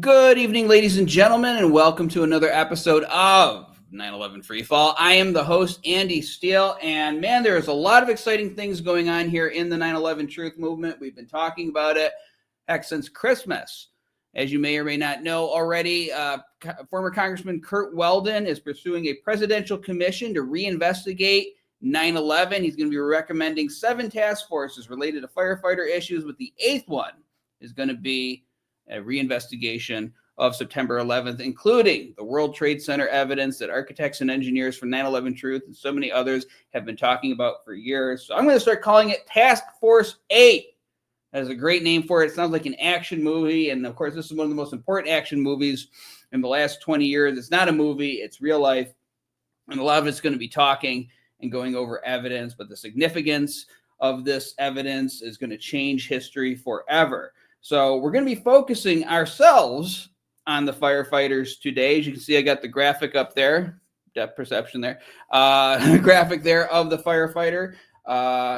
Good evening, ladies and gentlemen, and welcome to another episode of 911 Freefall. I am the host, Andy Steele, and man, there's a lot of exciting things going on here in the 911 Truth movement. We've been talking about it, heck, since Christmas. As you may or may not know already, former Congressman Curt Weldon is pursuing a presidential commission to reinvestigate 9/11. He's going to be recommending 7 task forces related to firefighter issues, with the 8th one is going to be a reinvestigation of September 11th, including the World Trade Center evidence that architects and engineers for 9/11 Truth and so many others have been talking about for years. So I'm going to start calling it Task Force 8. That is a great name for it. It sounds like an action movie. And of course, this is one of the most important action movies in the last 20 years. It's not a movie, it's real life. And a lot of it's going to be talking and going over evidence, but the significance of this evidence is going to change history forever. So we're going to be focusing ourselves on the firefighters today. As you can see, I got the graphic up there, depth perception there, graphic there of the firefighter.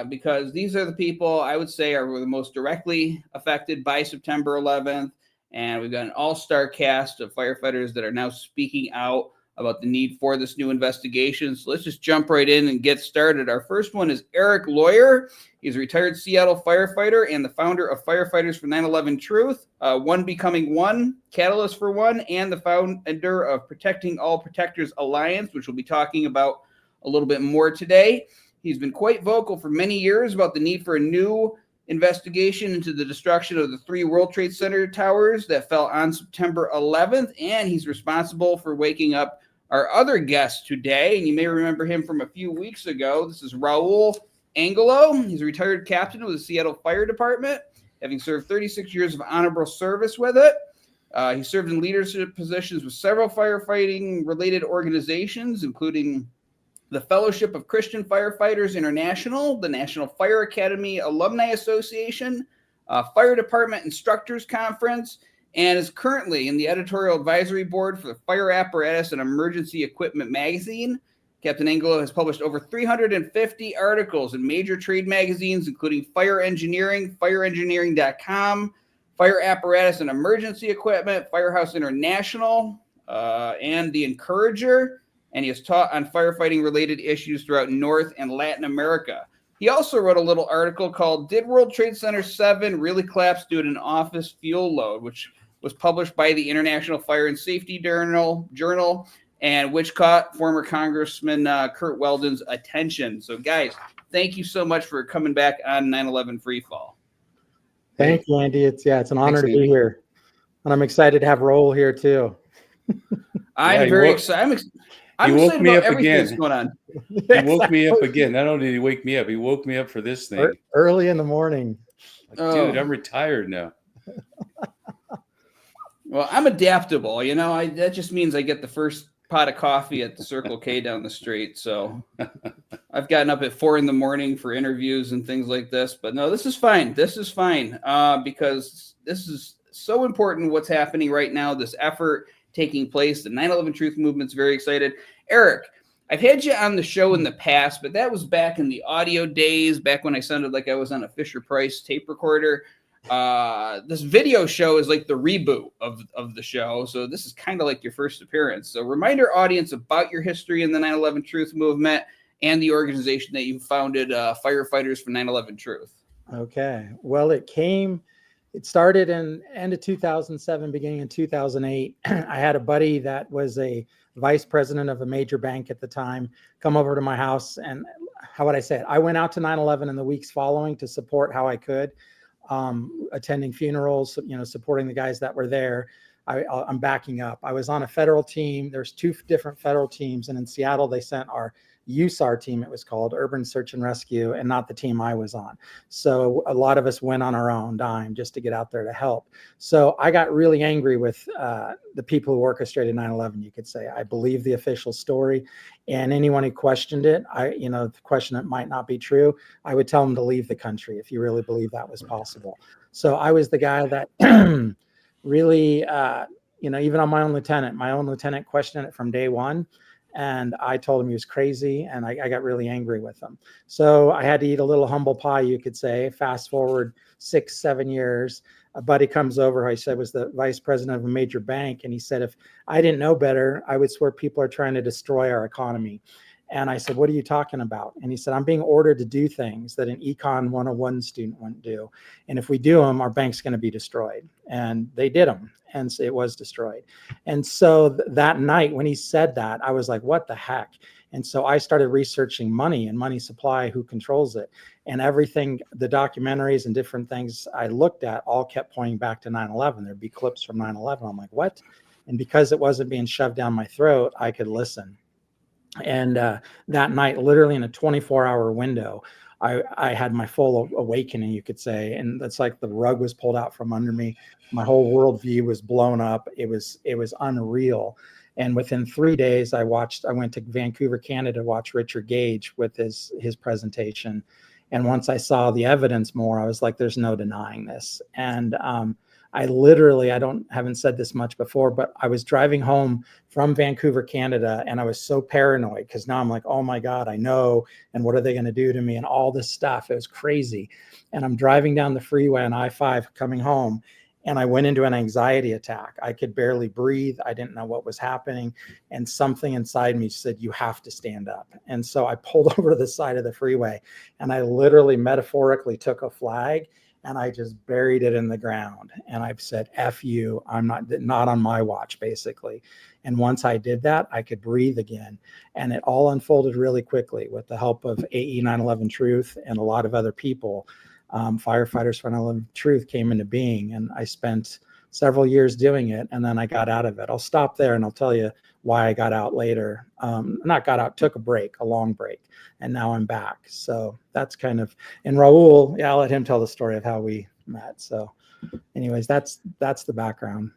Because these are the people I would say are the most directly affected by September 11th. And we've got an all-star cast of firefighters that are now speaking out about the need for this new investigation. So let's just jump right in and get started. Our first one is Erik Lawyer. He's a retired Seattle firefighter and the founder of Firefighters for 9/11 Truth, One Becoming One, Catalyst for One, and the founder of Protecting All Protectors Alliance, which we'll be talking about a little bit more today. He's been quite vocal for many years about the need for a new investigation into the destruction of the 3 World Trade Center towers that fell on September 11th, and he's responsible for waking up our other guest today. And you may remember him from a few weeks ago. This is Raul. Angulo. He's a retired captain of the Seattle Fire Department, having served 36 years of honorable service with it. He served in leadership positions with several firefighting-related organizations, including the Fellowship of Christian Firefighters International, the National Fire Academy Alumni Association, Fire Department Instructors Conference, and is currently in the editorial advisory board for the Fire Apparatus and Emergency Equipment magazine. Captain Angulo has published over 350 articles in major trade magazines, including Fire Engineering, FireEngineering.com, Fire Apparatus and Emergency Equipment, Firehouse International, and The Encourager. And he has taught on firefighting-related issues throughout North and Latin America. He also wrote a little article called "Did World Trade Center 7 Really Collapse Due to an Office Fuel Load?" which was published by the International Fire and Safety Journal, and which caught former Congressman Curt Weldon's attention. So, guys, thank you so much for coming back on 9/11 Freefall. Thank you, Andy. It's an honor to be here. And I'm excited to have Raul here, too. I'm very excited. I'm excited about everything that's going on. He woke me up again. Not only did he wake me up, he woke me up for this thing. Early in the morning. Dude, I'm retired now. Well, I'm adaptable. You know, that just means I get the first pot of coffee at the Circle K down the street. So I've gotten up at 4 in the morning for interviews and things like this. But no, this is fine. This is fine because this is so important what's happening right now, this effort taking place. The 9/11 Truth movement's very excited. Erik, I've had you on the show in the past, but that was back in the audio days, back when I sounded like I was on a Fisher-Price tape recorder. This video show is like the reboot of the show. So this is kind of like your first appearance. So remind our audience about your history in the 9/11 Truth movement and the organization that you founded, Firefighters for 9/11 Truth. Okay. Well, it started in end of 2007, beginning in 2008. I had a buddy that was a vice president of a major bank at the time come over to my house. And how would I say it? I went out to 9/11 in the weeks following to support how I could, attending funerals, supporting the guys that were there. I'm backing up. I was on a federal team. There's 2 different federal teams. And in Seattle, they sent our USAR team, it was called Urban Search and Rescue, and not the team I was on. So a lot of us went on our own dime just to get out there to help. So I got really angry with the people who orchestrated 9/11, you could say. I believe the official story, and anyone who questioned it, the question that might not be true, I would tell them to leave the country if you really believe that was possible. So I was the guy that really, even on my own lieutenant questioned it from day one. And I told him he was crazy, and I got really angry with him. So I had to eat a little humble pie, you could say. Fast forward 6, 7 years, a buddy comes over who I said was the vice president of a major bank. And he said, if I didn't know better, I would swear people are trying to destroy our economy. And I said, what are you talking about? And he said, I'm being ordered to do things that an Econ 101 student wouldn't do. And if we do them, our bank's going to be destroyed. And they did them. And so it was destroyed. And so that night when he said that, I was like, what the heck? And so I started researching money and money supply, who controls it. And everything, the documentaries and different things I looked at all kept pointing back to 9/11. There'd be clips from 9/11. I'm like, what? And because it wasn't being shoved down my throat, I could listen. And that night, literally in a 24-hour window, I had my full awakening, you could say. And that's like the rug was pulled out from under me. My whole worldview was blown up. It was unreal. And within 3 days, I went to Vancouver, Canada, to watch Richard Gage with his presentation. And once I saw the evidence more, I was like, there's no denying this. And I haven't said this much before, but I was driving home from Vancouver, Canada, and I was so paranoid because now I'm like, oh my God, I know. And what are they going to do to me? And all this stuff. It was crazy. And I'm driving down the freeway on I-5 coming home, and I went into an anxiety attack. I could barely breathe. I didn't know what was happening. And something inside me said, you have to stand up. And so I pulled over to the side of the freeway, and I literally metaphorically took a flag and I just buried it in the ground. And I've said, F you, I'm not on my watch, basically. And once I did that, I could breathe again. And it all unfolded really quickly with the help of AE 911 Truth and a lot of other people. Firefighters for 911 Truth came into being, and I spent several years doing it, and then I got out of it. I'll stop there and I'll tell you why I got out later. Took a break, a long break, and now I'm back. So that's kind of, and Raul, I'll let him tell the story of how we met. So anyways, that's the background.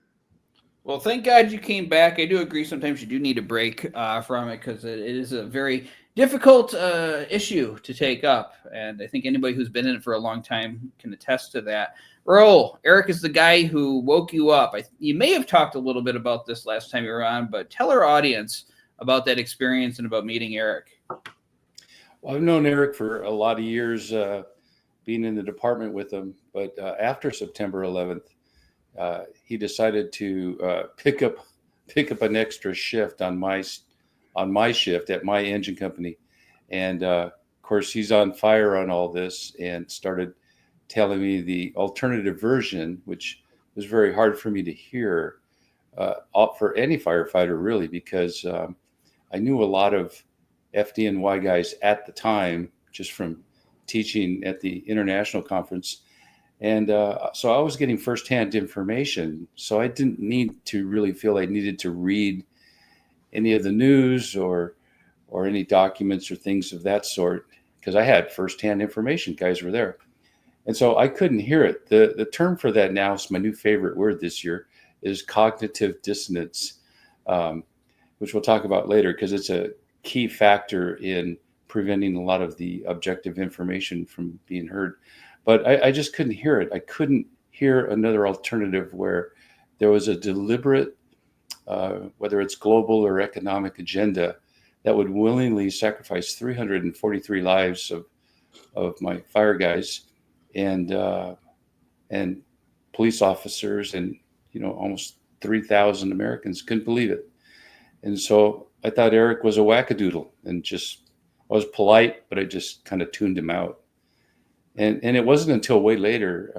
Well, thank God you came back. I do agree. Sometimes you do need a break from it because it is a very difficult issue to take up. And I think anybody who's been in it for a long time can attest to that. Raul, Erik is the guy who woke you up. You may have talked a little bit about this last time you were on, but tell our audience about that experience and about meeting Erik. Well, I've known Erik for a lot of years, being in the department with him. But after September 11th, he decided to pick up an extra shift on my shift at my engine company. And of course, he's on fire on all this and started telling me the alternative version, which was very hard for me to hear for any firefighter, really, because I knew a lot of FDNY guys at the time, just from teaching at the international conference. And so I was getting firsthand information. So I didn't need to really feel I needed to read any of the news or any documents or things of that sort, because I had firsthand information. Guys were there. And so I couldn't hear it. The term for that now is my new favorite word this year, is cognitive dissonance, which we'll talk about later, because it's a key factor in preventing a lot of the objective information from being heard. But I just couldn't hear it. I couldn't hear another alternative where there was a deliberate, whether it's global or economic agenda, that would willingly sacrifice 343 lives of my fire guys and police officers, and almost 3,000 Americans. Couldn't believe it. And so I thought Erik was a wackadoodle, and I was polite, but I just kind of tuned him out. And it wasn't until way later,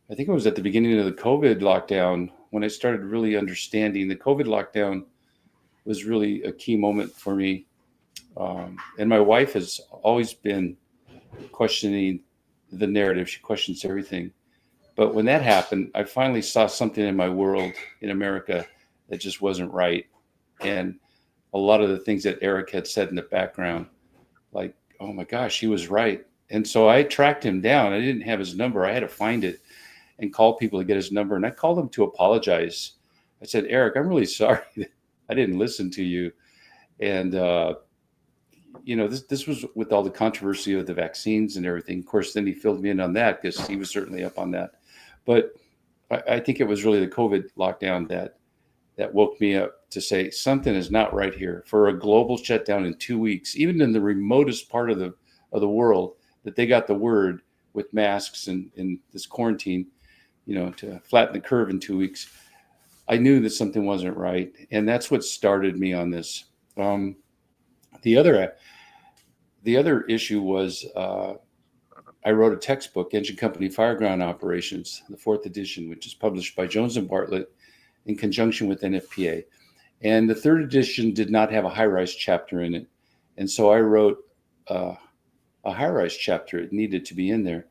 I think it was at the beginning of the COVID lockdown, when I started really understanding the COVID lockdown was really a key moment for me. And my wife has always been questioning the narrative. She questions everything. But when that happened, I finally saw something in my world in America that just wasn't right. And a lot of the things that Erik had said in the background, like, oh my gosh, he was right. And so I tracked him down. I didn't have his number. I had to find it and call people to get his number. And I called him to apologize. I said, Erik, I'm really sorry that I didn't listen to you. And, this was with all the controversy of the vaccines and everything. Of course, then he filled me in on that because he was certainly up on that. But I think it was really the COVID lockdown that that woke me up to say something is not right here. For a global shutdown in 2 weeks, even in the remotest part of the world, that they got the word with masks and this quarantine, to flatten the curve in 2 weeks. I knew that something wasn't right, and that's what started me on this. The other issue was I wrote a textbook, Engine Company Fireground Operations, the 4th edition, which is published by Jones and Bartlett in conjunction with NFPA. And the 3rd edition did not have a high-rise chapter in it. And so I wrote a high-rise chapter. It needed to be in there.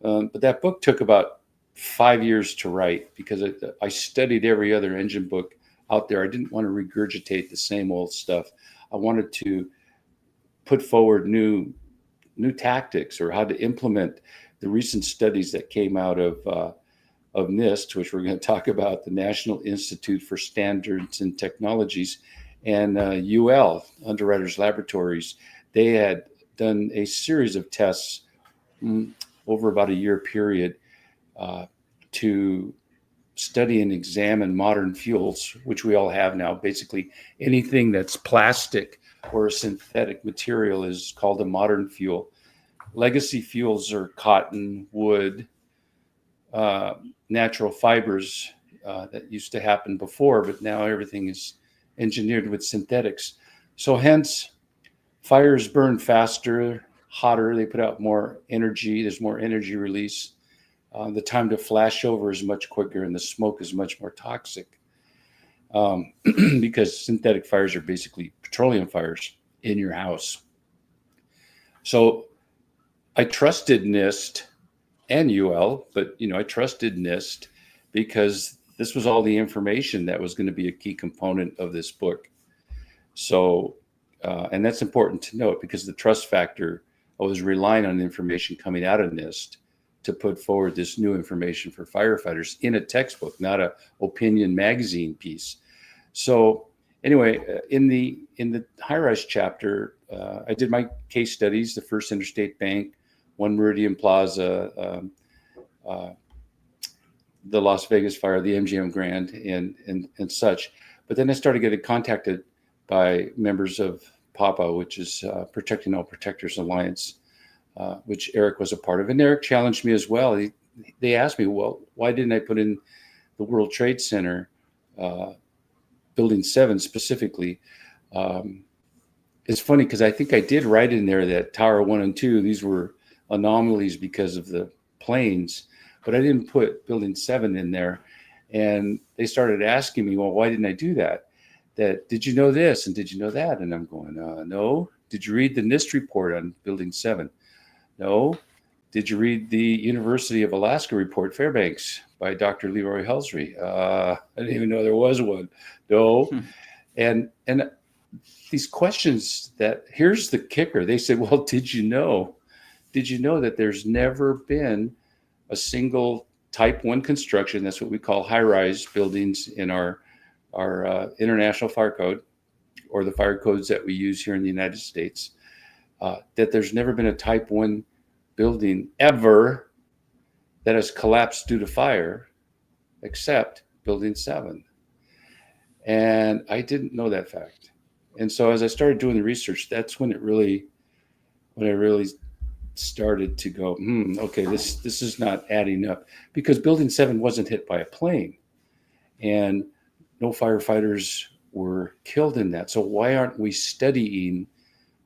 But that book took about 5 years to write because I studied every other engine book out there. I didn't want to regurgitate the same old stuff. I wanted to put forward new tactics or how to implement the recent studies that came out of NIST, which we're going to talk about, the National Institute for Standards and Technologies, and UL, Underwriters Laboratories. They had done a series of tests over about a year period to study and examine modern fuels, which we all have now. Basically, anything that's plastic or a synthetic material is called a modern fuel. Legacy fuels are cotton, wood, natural fibers that used to happen before, but now everything is engineered with synthetics. So hence, fires burn faster, hotter, they put out more energy, there's more energy release. The time to flash over is much quicker, and the smoke is much more toxic because synthetic fires are basically petroleum fires in your house. So I trusted NIST and UL, but I trusted NIST because this was all the information that was going to be a key component of this book. So, and that's important to note because the trust factor, I was relying on information coming out of NIST to put forward this new information for firefighters in a textbook, not a opinion magazine piece. So anyway, in the high-rise chapter, I did my case studies, the First Interstate Bank, One Meridian Plaza, the Las Vegas fire, the MGM Grand, and such. But then I started getting contacted by members of PAPA, which is Protecting All Protectors Alliance, which Erik was a part of. And Erik challenged me as well. They asked me, well, why didn't I put in the World Trade Center, Building 7 specifically? It's funny because I think I did write in there that Tower 1 and 2, these were anomalies because of the planes, but I didn't put Building 7 in there. And they started asking me, well, why didn't I do that? Did you know this and did you know that? And I'm going, no. Did you read the NIST report on Building 7? No. Did you read the University of Alaska report, Fairbanks, by Dr. Leroy Helsry? I didn't even know there was one. No. And these questions here's the kicker. They said, well, did you know that there's never been a single type 1 construction, that's what we call high-rise buildings in our international fire code, or the fire codes that we use here in the United States, that there's never been a type 1 building ever that has collapsed due to fire, except Building 7. And I didn't know that fact. And so as I started doing the research, that's when I really started to go, okay, this is not adding up, because Building 7 wasn't hit by a plane and no firefighters were killed in that. So why aren't we studying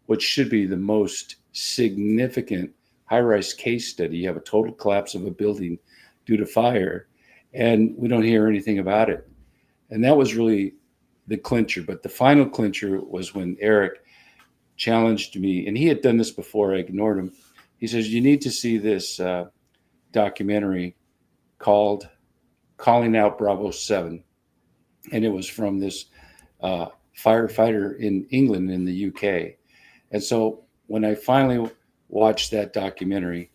what should be the most significant high-rise case study? You have a total collapse of a building due to fire, and we don't hear anything about it. And that was really the clincher. But the final clincher was when Erik challenged me, and he had done this before, I ignored him. He says, you need to see this documentary called Calling Out Bravo 7. And it was from this firefighter in England, in the UK. And so when I finally watched that documentary,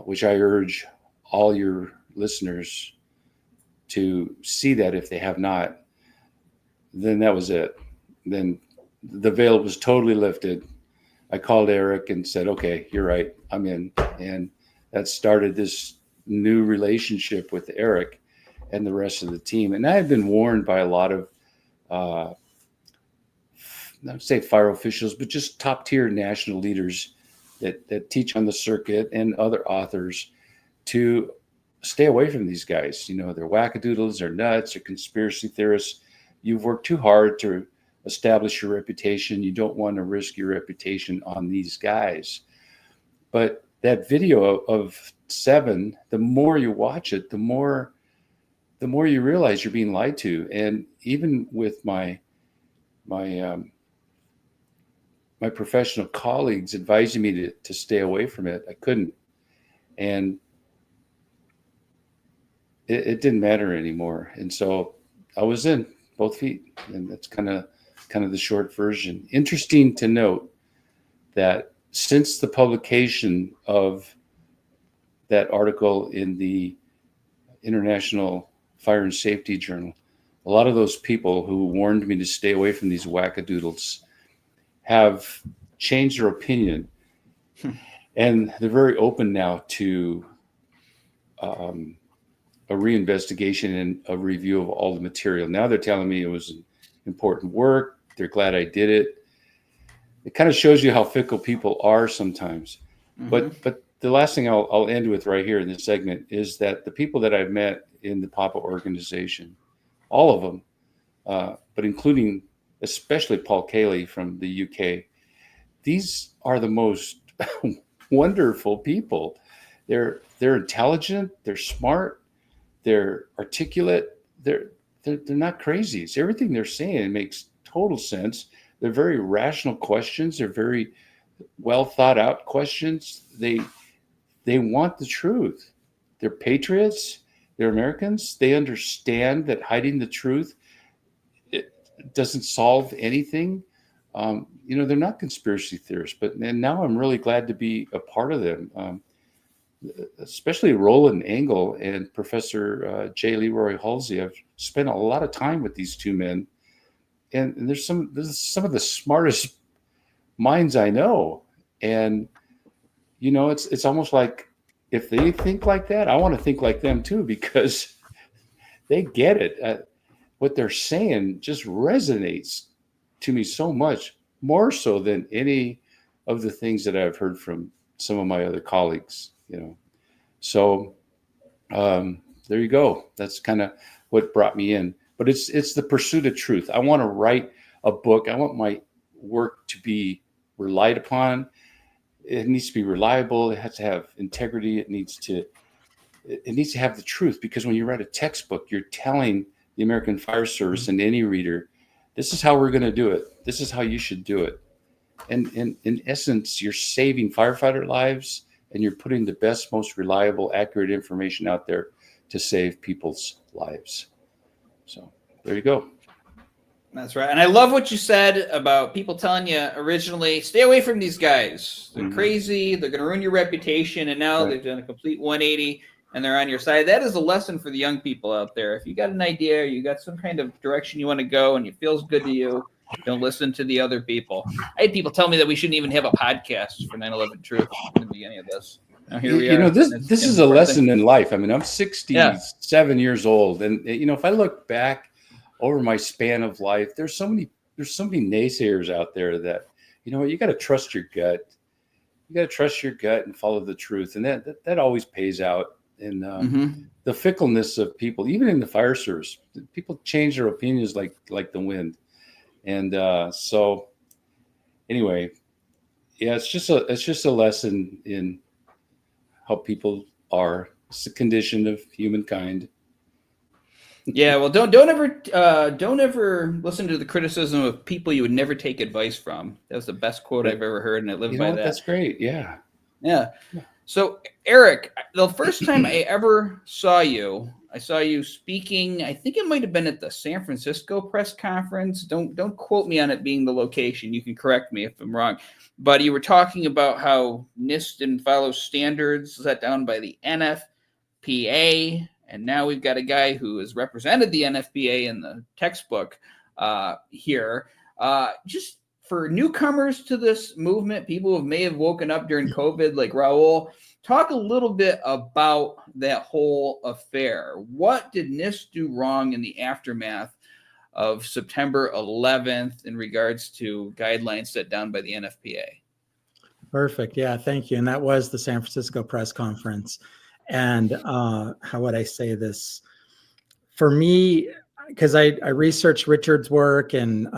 which I urge all your listeners to see that if they have not, then that was it. Then the veil was totally lifted. I called Erik and said, okay, you're right, I'm in. And that started this new relationship with Erik. and the rest of the team. And I have been warned by a lot of, not say fire officials, but just top tier national leaders that teach on the circuit and other authors to stay away from these guys. You know, they're wackadoodles, they're nuts, they're conspiracy theorists. You've worked too hard to establish your reputation. You don't want to risk your reputation on these guys. But that video of 7, the more you watch it, the more you realize you're being lied to. And even with my professional colleagues advising me to stay away from it, I couldn't. And it didn't matter anymore. And so I was in both feet, and that's kind of the short version. Interesting to note that since the publication of that article in the International Fire and Safety Journal, a lot of those people who warned me to stay away from these wackadoodles have changed their opinion. And they're very open now to a reinvestigation and a review of all the material. Now they're telling me it was important work. They're glad I did it. It kind of shows you how fickle people are sometimes. Mm-hmm. But the last thing I'll end with right here in this segment is that the people that I've met in the PAPA organization, all of them, but including especially Paul Cayley from the UK, these are the most wonderful people. They're intelligent, they're smart, they're articulate, they're not crazies. Everything they're saying makes total sense. They're very rational questions. They're very well thought out questions. They want the truth. They're patriots. They're Americans. They understand that hiding the truth, it doesn't solve anything. They're not conspiracy theorists, and now I'm really glad to be a part of them. Especially Raul Angulo and Professor J. Leroy Halsey. I've spent a lot of time with these two men, and there's some of the smartest minds I know. And it's almost like if they think like that, I want to think like them too, because they get it. What they're saying just resonates to me so much, more so than any of the things that I've heard from some of my other colleagues. So there you go. That's kind of what brought me in. But it's the pursuit of truth. I want to write a book. I want my work to be relied upon. It needs to be reliable. It has to have integrity. It needs to have the truth, because when you write a textbook, you're telling the American Fire Service and any reader, this is how we're going to do it. This is how you should do it. And in essence, you're saving firefighter lives, and you're putting the best, most reliable, accurate information out there to save people's lives. So there you go. That's right. And I love what you said about people telling you originally, stay away from these guys. They're crazy. They're going to ruin your reputation. And now they've done a complete 180 and they're on your side. That is a lesson for the young people out there. If you got an idea, you got some kind of direction you want to go and it feels good to you, don't listen to the other people. I had people tell me that we shouldn't even have a podcast for 911 Truth in the beginning of this. Now here we are. This is a lesson in life. I mean, I'm 67 years old. And, if I look back over my span of life, there's so many naysayers out there that, you got to trust your gut. You got to trust your gut and follow the truth. And that always pays out. And the fickleness of people, even in the fire service, people change their opinions like the wind. And so anyway, yeah, it's just a lesson in how people are. It's the condition of humankind. Yeah, well, don't ever listen to the criticism of people you would never take advice from. That was the best quote I've ever heard, and I live by that. That's great. Yeah. So, Erik, the first time I ever saw you, I saw you speaking. I think it might have been at the San Francisco press conference. Don't quote me on it being the location. You can correct me if I'm wrong. But you were talking about how NIST didn't follow standards set down by the NFPA. And now we've got a guy who has represented the NFPA in the textbook here. Just for newcomers to this movement, people who may have woken up during COVID, like Raul, talk a little bit about that whole affair. What did NIST do wrong in the aftermath of September 11th in regards to guidelines set down by the NFPA? Perfect. Yeah, thank you. And that was the San Francisco press conference. And how would I say this? For me, because I researched Richard's work and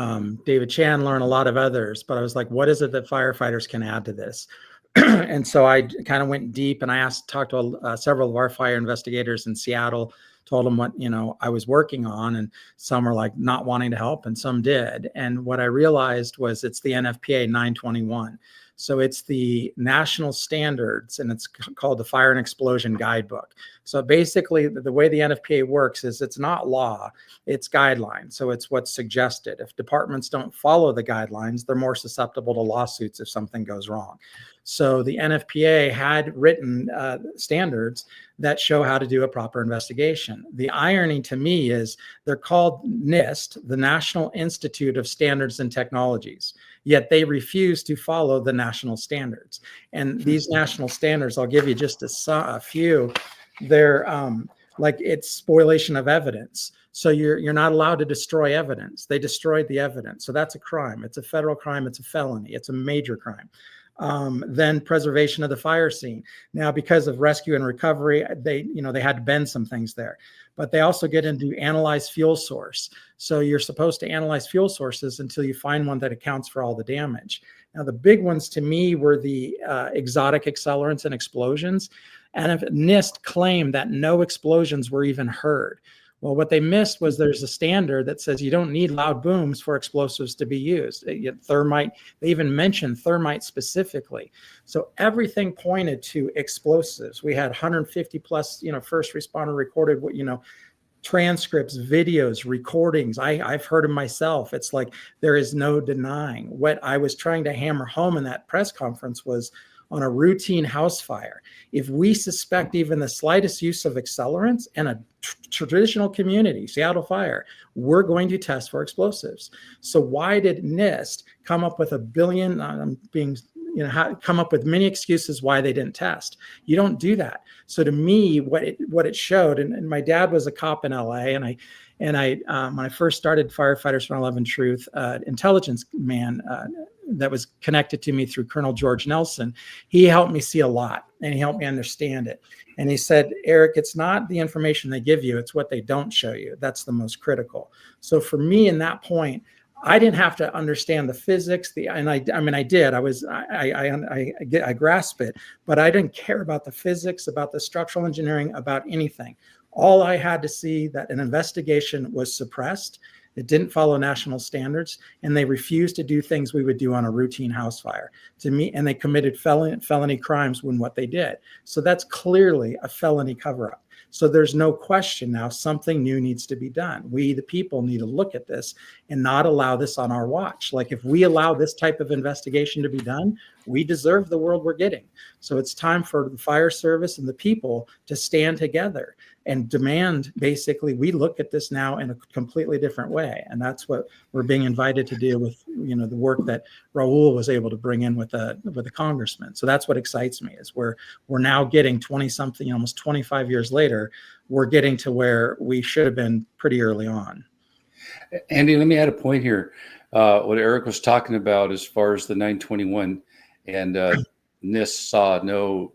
David Chandler and a lot of others, but I was like, what is it that firefighters can add to this? And so I kind of went deep and I talked to several of our fire investigators in Seattle, told them what, I was working on, and some are like not wanting to help and some did. And what I realized was it's the NFPA 921. So it's the national standards, and it's called the Fire and Explosion Guidebook. So basically, the way the NFPA works is it's not law, it's guidelines. So it's what's suggested. If departments don't follow the guidelines, they're more susceptible to lawsuits if something goes wrong. So the NFPA had written standards that show how to do a proper investigation. The irony to me is they're called NIST, the National Institute of Standards and Technologies, yet they refuse to follow the national standards. And these national standards, I'll give you just a few. They're like it's spoliation of evidence. So you're not allowed to destroy evidence. They destroyed the evidence. So that's a crime. It's a federal crime. It's a felony. It's a major crime. Then preservation of the fire scene. Now, because of rescue and recovery, they had to bend some things there, but they also get into analyze fuel source. So you're supposed to analyze fuel sources until you find one that accounts for all the damage. Now, the big ones to me were the exotic accelerants and explosions. And if NIST claimed that no explosions were even heard. Well, what they missed was there's a standard that says you don't need loud booms for explosives to be used. Thermite, they even mentioned thermite specifically. So everything pointed to explosives. We had 150 plus, first responder recorded, transcripts, videos, recordings. I've heard them myself. It's like there is no denying. What I was trying to hammer home in that press conference was on a routine house fire. If we suspect even the slightest use of accelerants in a traditional community, Seattle fire, we're going to test for explosives. So why did NIST come up with a billion, come up with many excuses why they didn't test? You don't do that. So to me, what it showed, and my dad was a cop in LA, and I when I first started Firefighters for 9/11 Truth, intelligence man that was connected to me through Colonel George Nelson, he helped me see a lot and he helped me understand it. And he said, Erik, it's not the information they give you, it's what they don't show you. That's the most critical. So for me in that point, I didn't have to understand the physics, I did. I grasp it, but I didn't care about the physics, about the structural engineering, about anything. All I had to see that an investigation was suppressed. It didn't follow national standards, and they refused to do things we would do on a routine house fire. To me, and they committed felony crimes when what they did. So that's clearly a felony cover-up. So there's no question now something new needs to be done. We, the people, need to look at this and not allow this on our watch. Like if we allow this type of investigation to be done, we deserve the world we're getting. So it's time for the fire service and the people to stand together and demand, basically, we look at this now in a completely different way. And that's what we're being invited to do with, the work that Raul was able to bring in with the congressman. So that's what excites me is we're now getting 20 something, almost 25 years later, we're getting to where we should have been pretty early on. Andy, let me add a point here. What Erik was talking about as far as the 921 and NIST saw no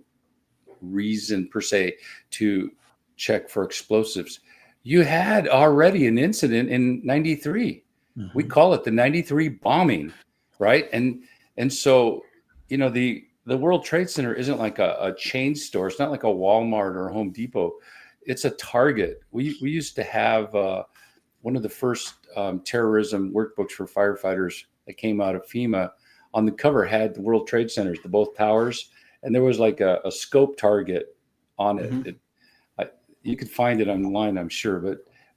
reason per se to check for explosives. You had already an incident in 93. Mm-hmm. We call it the 93 bombing, right? And so, the World Trade Center isn't like a chain store. It's not like a Walmart or a Home Depot. It's a Target. We used to have one of the first terrorism workbooks for firefighters that came out of FEMA. On the cover had the World Trade Centers, both towers, and there was like a scope target on it. Mm-hmm. You could find it online, I'm sure,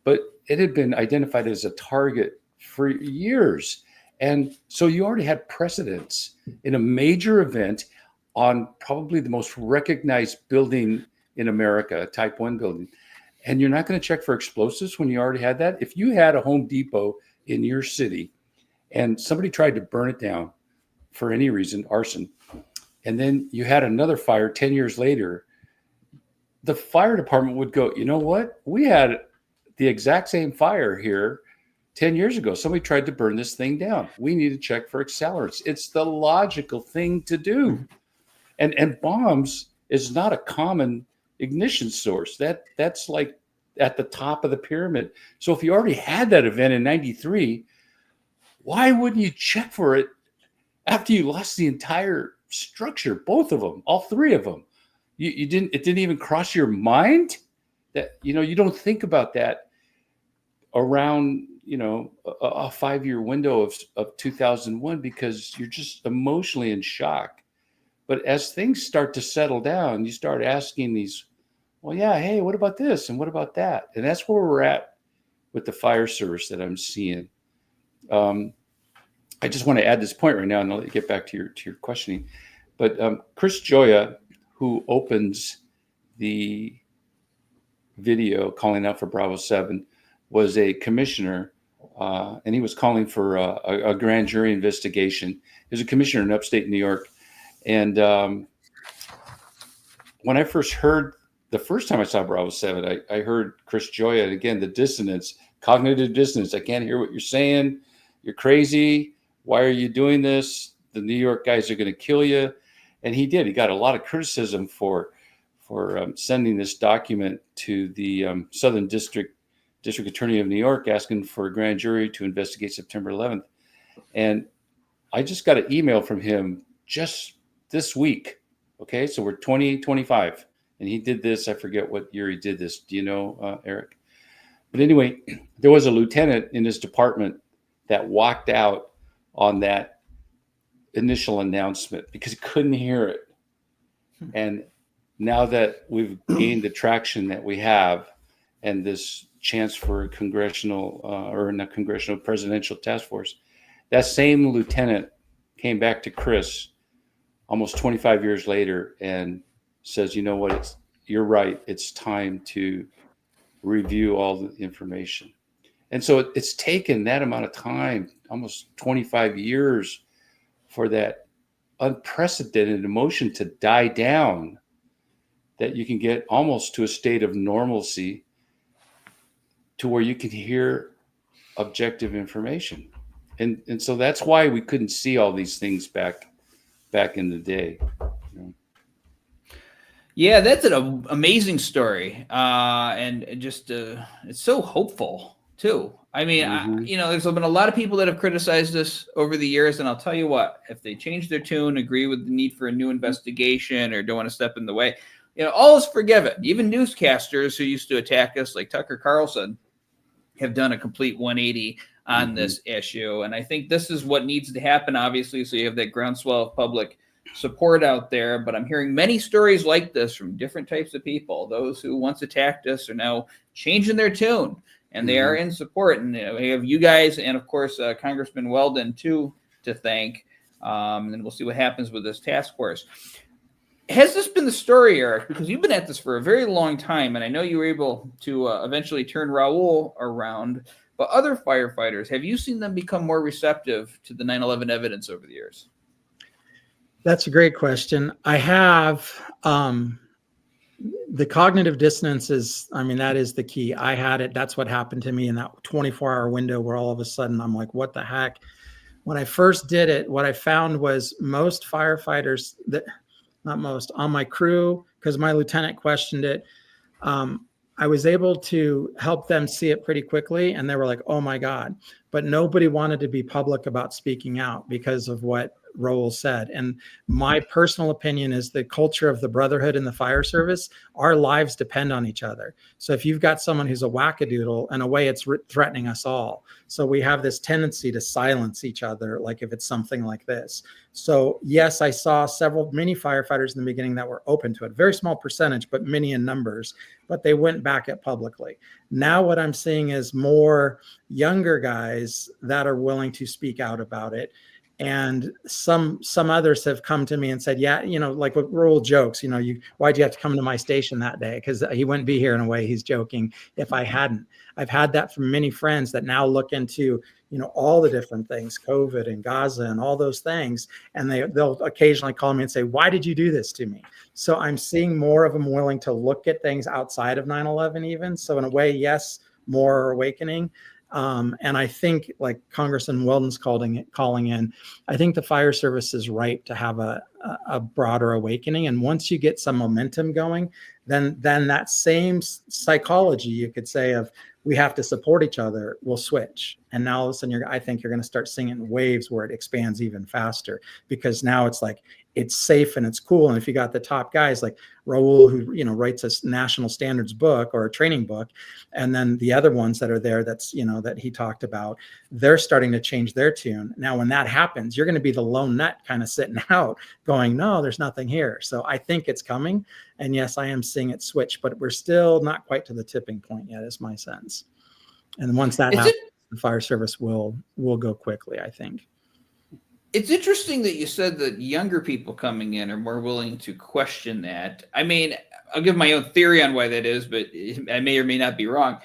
but it had been identified as a target for years. And so you already had precedents in a major event on probably the most recognized building in America, a Type 1 building. And you're not going to check for explosives when you already had that? If you had a Home Depot in your city and somebody tried to burn it down for any reason, arson. And then you had another fire 10 years later. The fire department would go, you know what? We had the exact same fire here 10 years ago. Somebody tried to burn this thing down. We need to check for accelerants. It's the logical thing to do. And bombs is not a common ignition source. That's like at the top of the pyramid. So if you already had that event in 93, why wouldn't you check for it after you lost the entire structure, both of them, all three of them? It didn't even cross your mind that, you don't think about that around, a 5-year window of 2001, because you're just emotionally in shock. But as things start to settle down, you start asking these, well, yeah, hey, what about this? And what about that? And that's where we're at with the fire service that I'm seeing. I just want to add this point right now, and I'll let you get back to your questioning. But Chris Joya, who opens the video calling out for Bravo 7, was a commissioner, and he was calling for a grand jury investigation. He was a commissioner in upstate New York. And when I first heard, the first time I saw Bravo 7, I heard Chris Joya, and again, the dissonance, cognitive dissonance. I can't hear what you're saying. You're crazy. Why are you doing this? The New York guys are going to kill you. And he did. He got a lot of criticism for sending this document to the Southern District Attorney of New York, asking for a grand jury to investigate September 11th. And I just got an email from him just this week. Okay, so we're 2025, and he did this. I forget what year he did this. Do you know, Erik? But anyway, there was a lieutenant in his department that walked out on that initial announcement because he couldn't hear it. And now that we've gained the traction that we have, and this chance for a congressional presidential task force, that same lieutenant came back to Chris almost 25 years later and says, you know what, you're right. It's time to review all the information. And so it's taken that amount of time, almost 25 years, for that unprecedented emotion to die down, that you can get almost to a state of normalcy to where you can hear objective information. And so that's why we couldn't see all these things back in the day. Yeah, that's an amazing story. And just it's so hopeful too. I mean, there's been a lot of people that have criticized this over the years, and I'll tell you what, if they change their tune, agree with the need for a new investigation, or don't want to step in the way, all is forgiven. Even newscasters who used to attack us, like Tucker Carlson, have done a complete 180 on this issue. And I think this is what needs to happen, obviously, so you have that groundswell of public support out there. But I'm hearing many stories like this from different types of people. Those who once attacked us are now changing their tune, and they are in support. And we have you guys, and of course, Congressman Welden too, to thank. And we'll see what happens with this task force. Has this been the story, Erik? Because you've been at this for a very long time, and I know you were able to eventually turn Raul around. But other firefighters, have you seen them become more receptive to the 9/11 evidence over the years? That's a great question. I have. The cognitive dissonance is, that is the key. I had it. That's what happened to me in that 24-hour window where all of a sudden I'm like, what the heck? When I first did it, what I found was most firefighters, not most, on my crew, because my lieutenant questioned it, I was able to help them see it pretty quickly, and they were like, oh my God. But nobody wanted to be public about speaking out because of what Raul said. And my personal opinion is the culture of the brotherhood in the fire service, our lives depend on each other. So if you've got someone who's a wackadoodle, in a way it's threatening us all. So we have this tendency to silence each other, like if it's something like this. So yes, I saw many firefighters in the beginning that were open to it, very small percentage, but many in numbers, but they went back it publicly. Now what I'm seeing is more younger guys that are willing to speak out about it. And some others have come to me and said, yeah, like what Raul jokes, why'd you have to come to my station that day? Because he wouldn't be here. In a way, he's joking if I hadn't. I've had that from many friends that now look into all the different things, COVID and Gaza and all those things. And they'll occasionally call me and say, why did you do this to me? So I'm seeing more of them willing to look at things outside of 9/11 even. So in a way, yes, more awakening. And I think, like Congressman Welden's calling in, I think the fire service is right to have a broader awakening. And once you get some momentum going, then that same psychology, you could say, of we have to support each other, will switch. And now all of a sudden, I think you're going to start seeing it in waves where it expands even faster, because now it's like, it's safe and it's cool. And if you got the top guys like Raul, who, writes a national standards book or a training book, and then the other ones that are there, that's, that he talked about, they're starting to change their tune. Now, when that happens, you're going to be the lone nut kind of sitting out going, no, there's nothing here. So I think it's coming. And yes, I am seeing it switch, but we're still not quite to the tipping point yet, is my sense. And once that happens, the fire service will go quickly, I think. It's interesting that you said that younger people coming in are more willing to question that. I mean, I'll give my own theory on why that is, but I may or may not be wrong.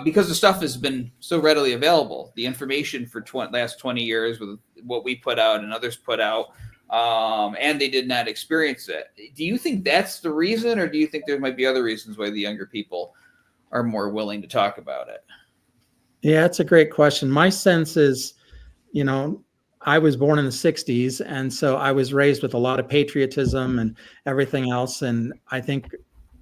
Because the stuff has been so readily available. The information for last 20 years with what we put out and others put out, and they did not experience it. Do you think that's the reason, or do you think there might be other reasons why the younger people are more willing to talk about it? Yeah, that's a great question. My sense is, I was born in the 60s, and so I was raised with a lot of patriotism and everything else. And I think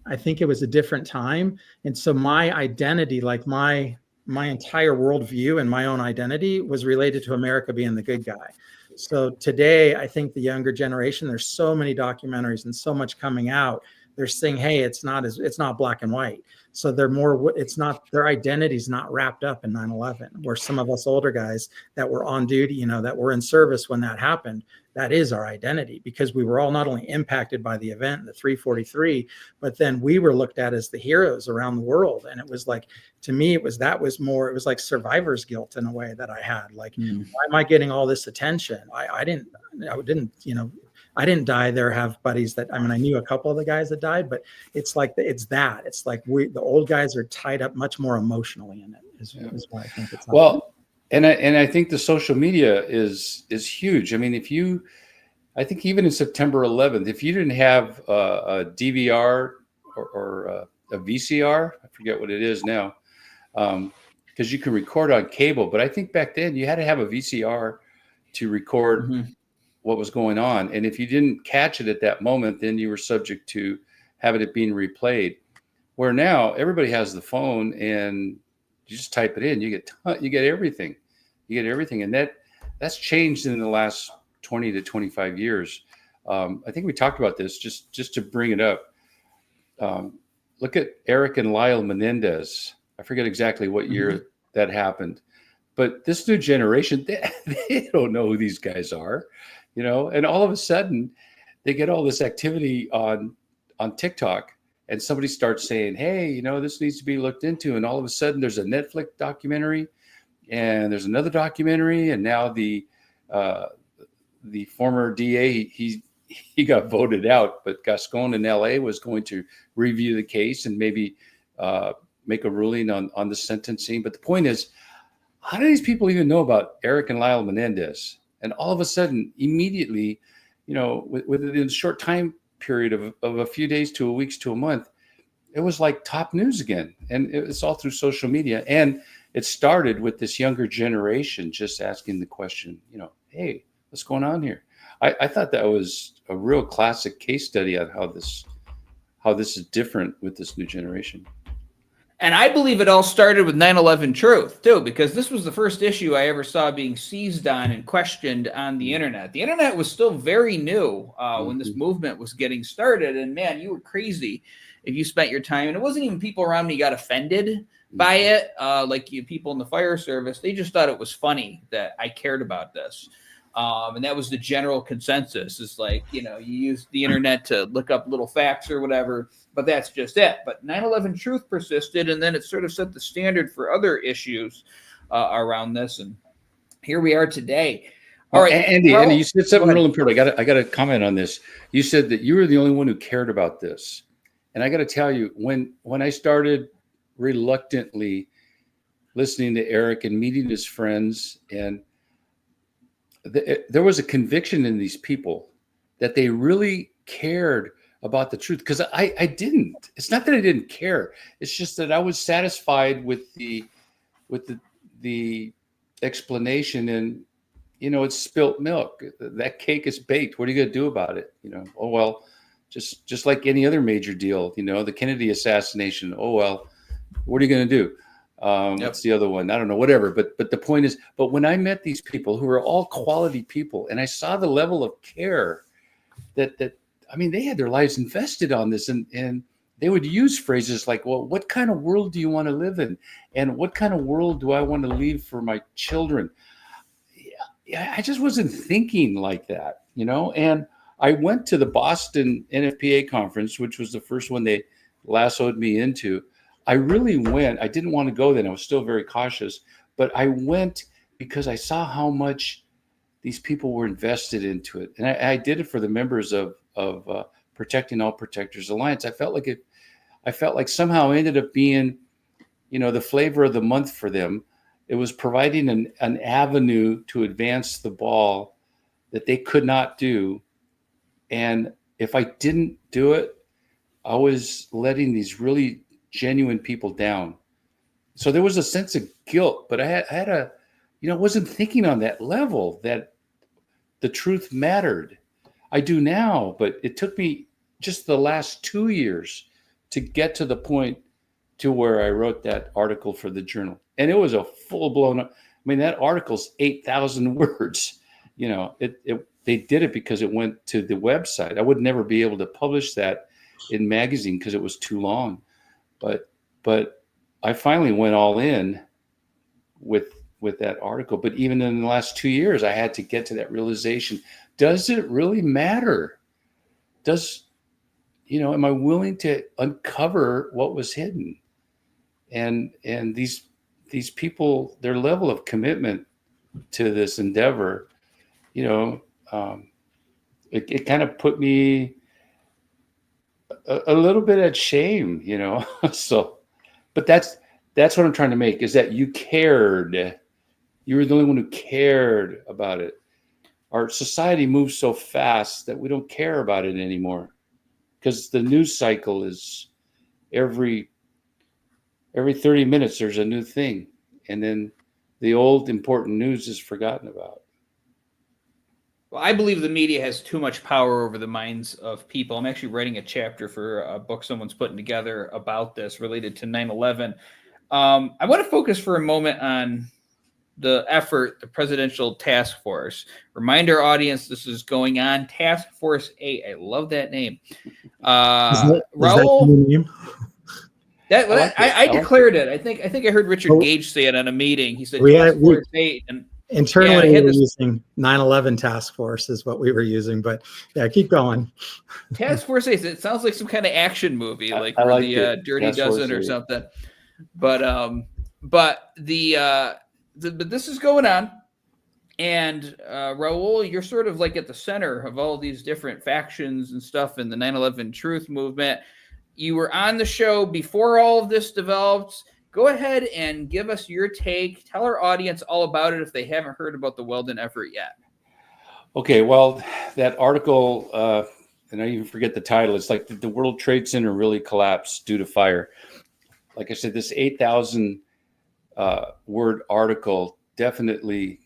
it was a different time. And so my identity, like my entire worldview and my own identity, was related to America being the good guy. So today, I think the younger generation, there's so many documentaries and so much coming out. They're saying, hey, it's not black and white. So their identity is not wrapped up in 9/11, where some of us older guys that were on duty, that were in service when that happened, that is our identity, because we were all not only impacted by the event, the 343, but then we were looked at as the heroes around the world. And it was like, to me, it was like survivor's guilt in a way that I had. Like, why am I getting all this attention? I didn't die there, have buddies that, I knew a couple of the guys that died, but it's like, it's like the old guys are tied up much more emotionally in it, is why I think it's. Well, and I think the social media is huge. I mean, I think even in September 11th, if you didn't have a DVR or a VCR, I forget what it is now, because you can record on cable, but I think back then you had to have a VCR to record what was going on. And if you didn't catch it at that moment, then you were subject to having it being replayed. Where now everybody has the phone and you just type it in, you get everything. You get everything. And that's changed in the last 20 to 25 years. I think we talked about this just to bring it up. Look at Erik and Lyle Menendez. I forget exactly what year that happened, but this new generation, they don't know who these guys are. And all of a sudden they get all this activity on TikTok, and somebody starts saying, hey, this needs to be looked into. And all of a sudden there's a Netflix documentary and there's another documentary. And now the former DA, he got voted out, but Gascon in LA was going to review the case and maybe make a ruling on the sentencing. But the point is, how do these people even know about Erik and Lyle Menendez? And all of a sudden, immediately, within a short time period of a few days to a week to a month, it was like top news again. And it's all through social media. And it started with this younger generation just asking the question, hey, what's going on here? I thought that was a real classic case study on how this is different with this new generation. And I believe it all started with 9/11 Truth, too, because this was the first issue I ever saw being seized on and questioned on the internet. The internet was still very new when this movement was getting started. And, man, you were crazy if you spent your time. And it wasn't even people around me got offended by it, like people in the fire service. They just thought it was funny that I cared about this. And that was the general consensus. It's like, you use the internet to look up little facts or whatever, but that's just it. But 9/11 Truth persisted, and then it sort of set the standard for other issues around this. And here we are today. All right, Andy, you said something real important. I got to comment on this. You said that you were the only one who cared about this. And I got to tell you, when I started reluctantly listening to Erik and meeting his friends. And there was a conviction in these people that they really cared about the truth. Because I didn't. It's not that I didn't care. It's just that I was satisfied with the explanation, and it's spilt milk. That cake is baked. What are you going to do about it? Oh well, just like any other major deal. The Kennedy assassination. Oh well, what are you going to do? What's the other one? I don't know. Whatever. But the point is, but when I met these people who were all quality people, and I saw the level of care that they had their lives invested on this, and they would use phrases like, well, what kind of world do you want to live in? And what kind of world do I want to leave for my children? Yeah, I just wasn't thinking like that, And I went to the Boston NFPA conference, which was the first one they lassoed me into. I really went. I didn't want to go then. I was still very cautious. But I went because I saw how much these people were invested into it. And I did it for the members of Protecting All Protectors Alliance. I felt like somehow it ended up being, the flavor of the month for them. It was providing an avenue to advance the ball that they could not do. And if I didn't do it, I was letting these really genuine people down. So there was a sense of guilt, but I had a, wasn't thinking on that level that the truth mattered. I do now, but it took me just the last 2 years to get to the point to where I wrote that article for the Journal. And it was a full-blown, that article's 8,000 words. They did it because it went to the website. I would never be able to publish that in magazine because it was too long. But I finally went all in with that article. But even in the last 2 years, I had to get to that realization. Does it really matter? Am I willing to uncover what was hidden? And these people, their level of commitment to this endeavor, it kind of put me a little bit at shame, So, but that's what I'm trying to make, is that you cared. You were the only one who cared about it. Our society moves so fast that we don't care about it anymore, because the news cycle is every 30 minutes there's a new thing, and then the old important news is forgotten about. Well, I believe the media has too much power over the minds of people. I'm actually writing a chapter for a book someone's putting together about this related to 9/11. I want to focus for a moment on the effort, the Presidential Task Force. Remind our audience this is going on. Task Force 8. I love that name. Raul. I declared it. I think I heard Richard Gage say it on a meeting. He said Task Force 8. And internally, we were using 9/11 Task Force is what we were using. But yeah, keep going. Task Force 8. It sounds like some kind of action movie, like the Dirty Dozen or something. But this is going on, and Raul, you're sort of like at the center of all these different factions and stuff in the 9/11 Truth movement. You were on the show before all of this developed. Go ahead and give us your take. Tell our audience all about it if they haven't heard about the Welden effort yet. Okay, well, that article, and I even forget the title. It's like the World Trade Center really collapsed due to fire. Like I said, this 8,000 word article definitely,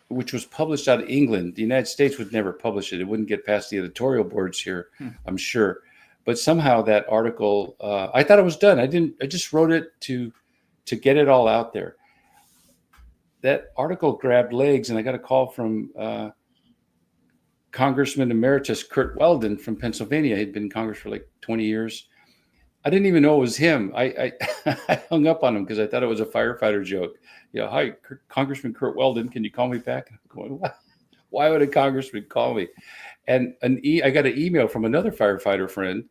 which was published out of England. The United States would never publish it. It wouldn't get past the editorial boards here, I'm sure. But somehow that article, I thought it was done. I just wrote it to get it all out there. That article grabbed legs, and I got a call from Congressman Emeritus Curt Weldon from Pennsylvania. He'd been in Congress for like 20 years. I didn't even know it was him. I hung up on him because I thought it was a firefighter joke. Hi, Congressman Curt Weldon, can you call me back? I'm going, what? Why would a congressman call me? And I got an email from another firefighter friend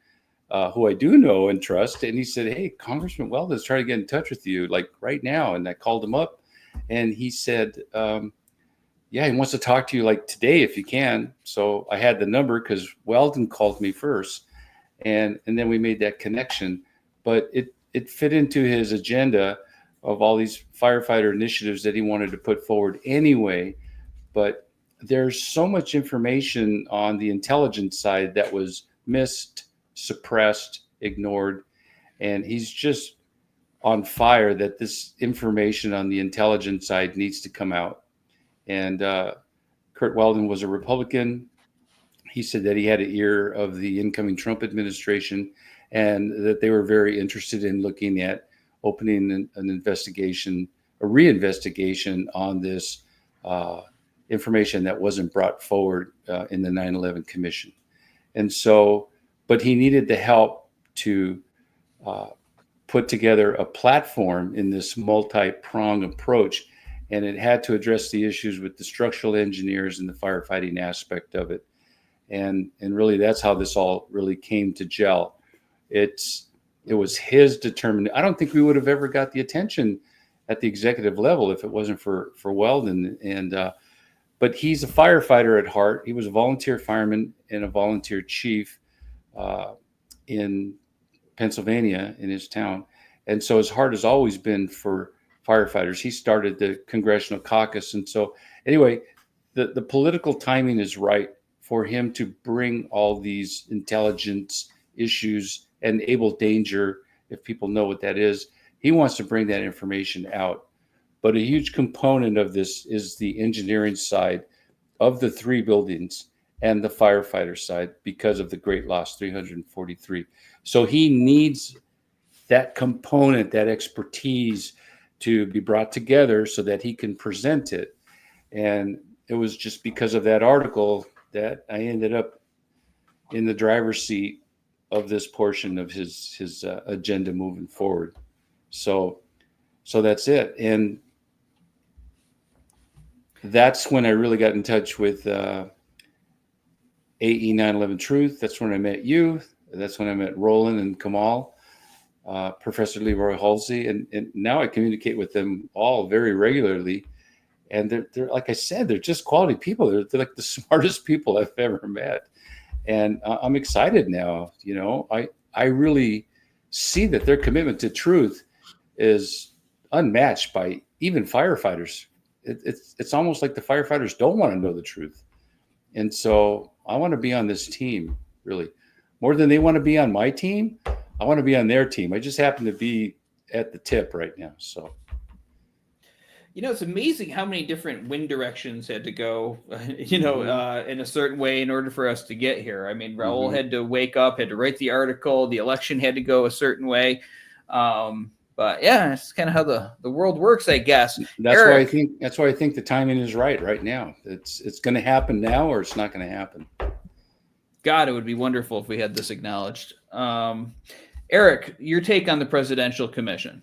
who I do know and trust. And he said, hey, Congressman Welden is trying to get in touch with you like right now. And I called him up, and he said, yeah, he wants to talk to you like today if you can. So I had the number because Welden called me first. And then we made that connection. But it fit into his agenda of all these firefighter initiatives that he wanted to put forward anyway. But there's so much information on the intelligence side that was missed, suppressed, ignored. And he's just on fire that this information on the intelligence side needs to come out. And Curt Weldon was a Republican. He said that he had an ear of the incoming Trump administration and that they were very interested in looking at opening an investigation, a reinvestigation on this information that wasn't brought forward in the 9/11 Commission. And so, but he needed the help to put together a platform in this multi-pronged approach. And it had to address the issues with the structural engineers and the firefighting aspect of it. And really, that's how this all really came to gel. It was his determination. I don't think we would have ever got the attention at the executive level if it wasn't for Weldon. But he's a firefighter at heart. He was a volunteer fireman and a volunteer chief in Pennsylvania in his town. And so his heart has always been for firefighters. He started the congressional caucus. And so anyway, the political timing is right for him to bring all these intelligence issues and able danger, if people know what that is. He wants to bring that information out. But a huge component of this is the engineering side of the 3 buildings and the firefighter side because of the great loss, 343. So he needs that component, that expertise to be brought together so that he can present it. And it was just because of that article that I ended up in the driver's seat of this portion of his agenda moving forward. So that's it. And that's when I really got in touch with E911 Truth. That's when I met you. That's when I met Roland and Kamal, Professor Leroy Halsey. And now I communicate with them all very regularly. And they're like I said, they're just quality people. They're like the smartest people I've ever met. And I'm excited now. You know, I really see that their commitment to truth is unmatched by even firefighters. It's almost like the firefighters don't want to know the truth. And so I want to be on this team, really. More than they want to be on my team, I want to be on their team. I just happen to be at the tip right now. So. You know, it's amazing how many different wind directions had to go, in a certain way in order for us to get here. I mean, Raul had to wake up, had to write the article. The election had to go a certain way. But yeah, it's kind of how the world works, I guess. That's Erik, why I think the timing is right now. It's going to happen now, or it's not going to happen. God, it would be wonderful if we had this acknowledged. Erik, your take on the Presidential Commission?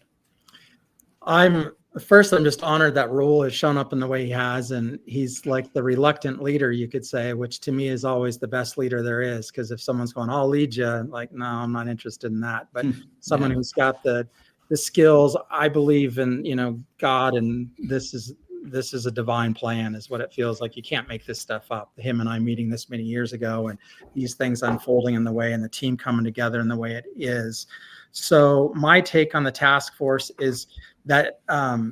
I'm just honored that Raul has shown up in the way he has, and he's like the reluctant leader, you could say, which to me is always the best leader there is. Because if someone's going, "I'll lead you," like, no, I'm not interested in that. But someone who's got the skills, I believe in, God, and this is a divine plan, is what it feels like. You can't make this stuff up. Him and I meeting this many years ago, and these things unfolding in the way, and the team coming together in the way it is. So my take on the task force is that I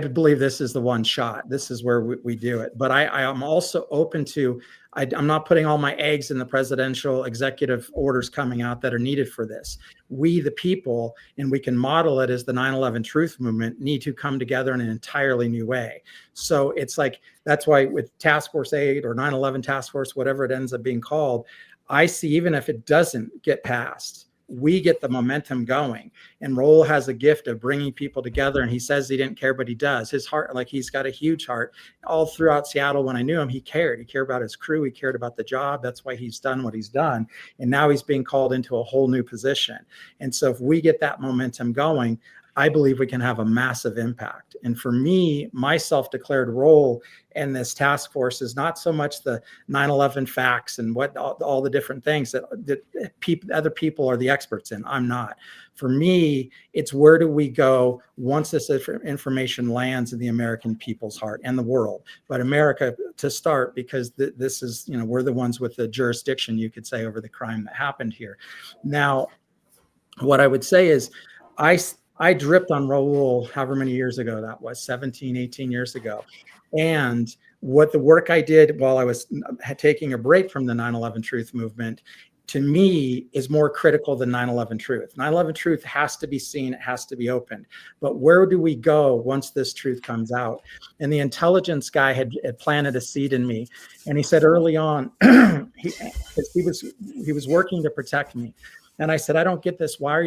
believe this is the one shot. This is where we do it. But I am also open to, I'm not putting all my eggs in the presidential executive orders coming out that are needed for this. We, the people, and we can model it as the 9/11 Truth movement, need to come together in an entirely new way. So it's like, that's why with Task Force 8 or 9/11 Task Force, whatever it ends up being called, I see, even if it doesn't get passed, we get the momentum going. And Raul has a gift of bringing people together. And he says he didn't care, but he does. His heart, like, he's got a huge heart. All throughout Seattle, when I knew him, he cared. He cared about his crew. He cared about the job. That's why he's done what he's done. And now he's being called into a whole new position. And so if we get that momentum going, I believe we can have a massive impact. And for me, my self-declared role in this task force is not so much the 9/11 facts and what all the different things that other people are the experts in. I'm not. For me, it's where do we go once this information lands in the American people's heart and the world, but America to start, because this is, we're the ones with the jurisdiction, you could say, over the crime that happened here. Now, what I would say is, I dripped on Raul however many years ago that was, 17, 18 years ago. And what the work I did while I was taking a break from the 9/11 Truth movement, to me, is more critical than 9/11 Truth. 9/11 Truth has to be seen, it has to be opened. But where do we go once this truth comes out? And the intelligence guy had planted a seed in me. And he said early on, he was working to protect me. And I said, I don't get this. Why are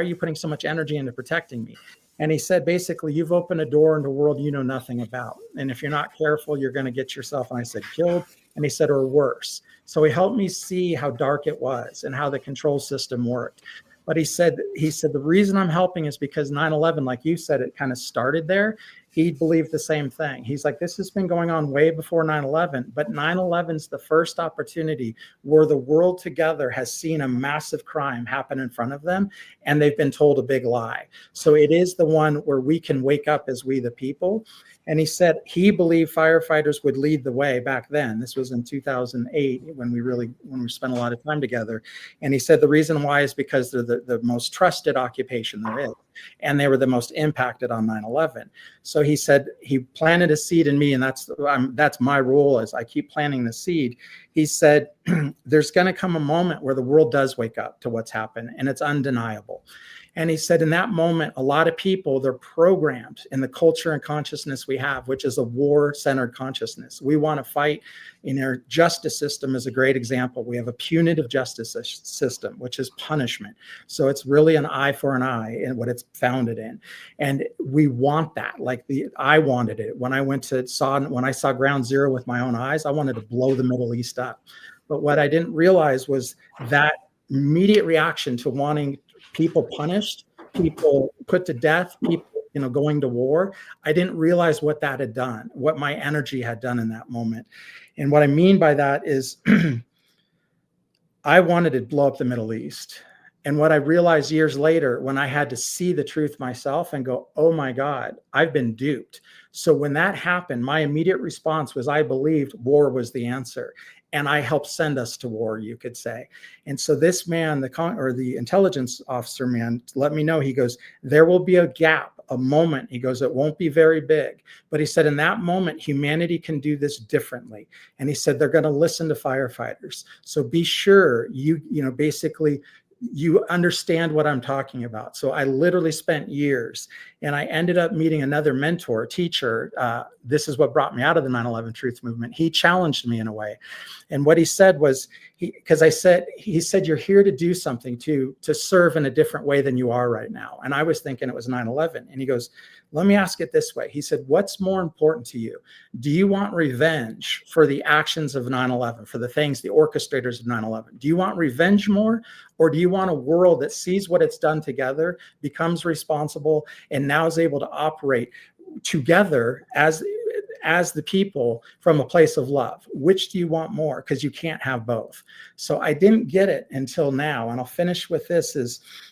you putting so much energy into protecting me? And he said, basically, you've opened a door into a world you know nothing about. And if you're not careful, you're going to get yourself, and I said, killed. And he said, or worse. So he helped me see how dark it was and how the control system worked. But he said, the reason I'm helping is because 9/11, like you said, it kind of started there. He believed the same thing. He's like, this has been going on way before 9/11, but 9/11's the first opportunity where the world together has seen a massive crime happen in front of them, and they've been told a big lie. So it is the one where we can wake up as we the people. And he said he believed firefighters would lead the way back then. This was in 2008 when we spent a lot of time together. And he said the reason why is because they're the most trusted occupation there is. And they were the most impacted on 9/11. So he said he planted a seed in me, and that's my role as I keep planting the seed. He said there's going to come a moment where the world does wake up to what's happened, and it's undeniable. And he said in that moment, a lot of people, they're programmed in the culture and consciousness we have, which is a war-centered consciousness. We want to fight. In our justice system is a great example. We have a punitive justice system, which is punishment. So it's really an eye for an eye in what it's founded in. And we want that. Like I wanted it. When I saw Ground Zero with my own eyes, I wanted to blow the Middle East up. But what I didn't realize was that immediate reaction to wanting people punished, people put to death, people going to war. I didn't realize what that had done, what my energy had done in that moment. And what I mean by that is I wanted to blow up the Middle East. And what I realized years later, when I had to see the truth myself and go, oh my God, I've been duped. So when that happened, my immediate response was I believed war was the answer. And I helped send us to war, you could say. And so this man, the intelligence officer man, let me know. He goes, there will be a gap, a moment. He goes, it won't be very big. But he said, in that moment, humanity can do this differently. And he said, they're going to listen to firefighters. So be sure you understand what I'm talking about. So I literally spent years, and I ended up meeting another mentor, teacher. This is what brought me out of the 9/11 Truth movement. He challenged me in a way. And what he said was, he said, you're here to do something, to serve in a different way than you are right now. And I was thinking it was 9/11. And he goes, let me ask it this way. He said, what's more important to you? Do you want revenge for the actions of 9/11, for the things, the orchestrators of 9/11? Do you want revenge more? Or do you want a world that sees what it's done together, becomes responsible, and now is able to operate together as the people from a place of love? Which do you want more? Because you can't have both. So I didn't get it until now. And I'll finish with this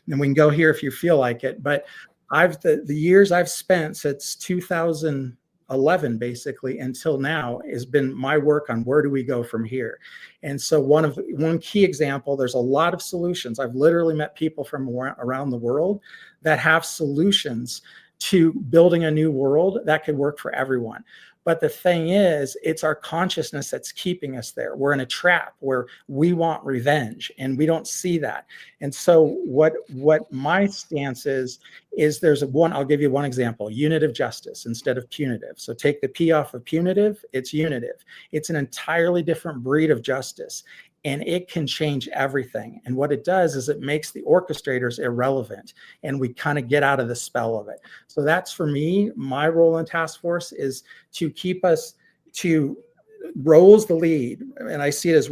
and we can go here if you feel like it. But the years I've spent since 2011, basically until now, has been my work on where do we go from here. And so one key example, there's a lot of solutions. I've literally met people from around the world that have solutions to building a new world that could work for everyone. But the thing is, it's our consciousness that's keeping us there. We're in a trap where we want revenge, and we don't see that. And so what my stance is I'll give you one example, unitive justice instead of punitive. So take the P off of punitive, it's unitive. It's an entirely different breed of justice. And it can change everything. And what it does is it makes the orchestrators irrelevant, and we kind of get out of the spell of it. So that's, for me, my role in task force is to keep us to Raul's the lead. And I see it as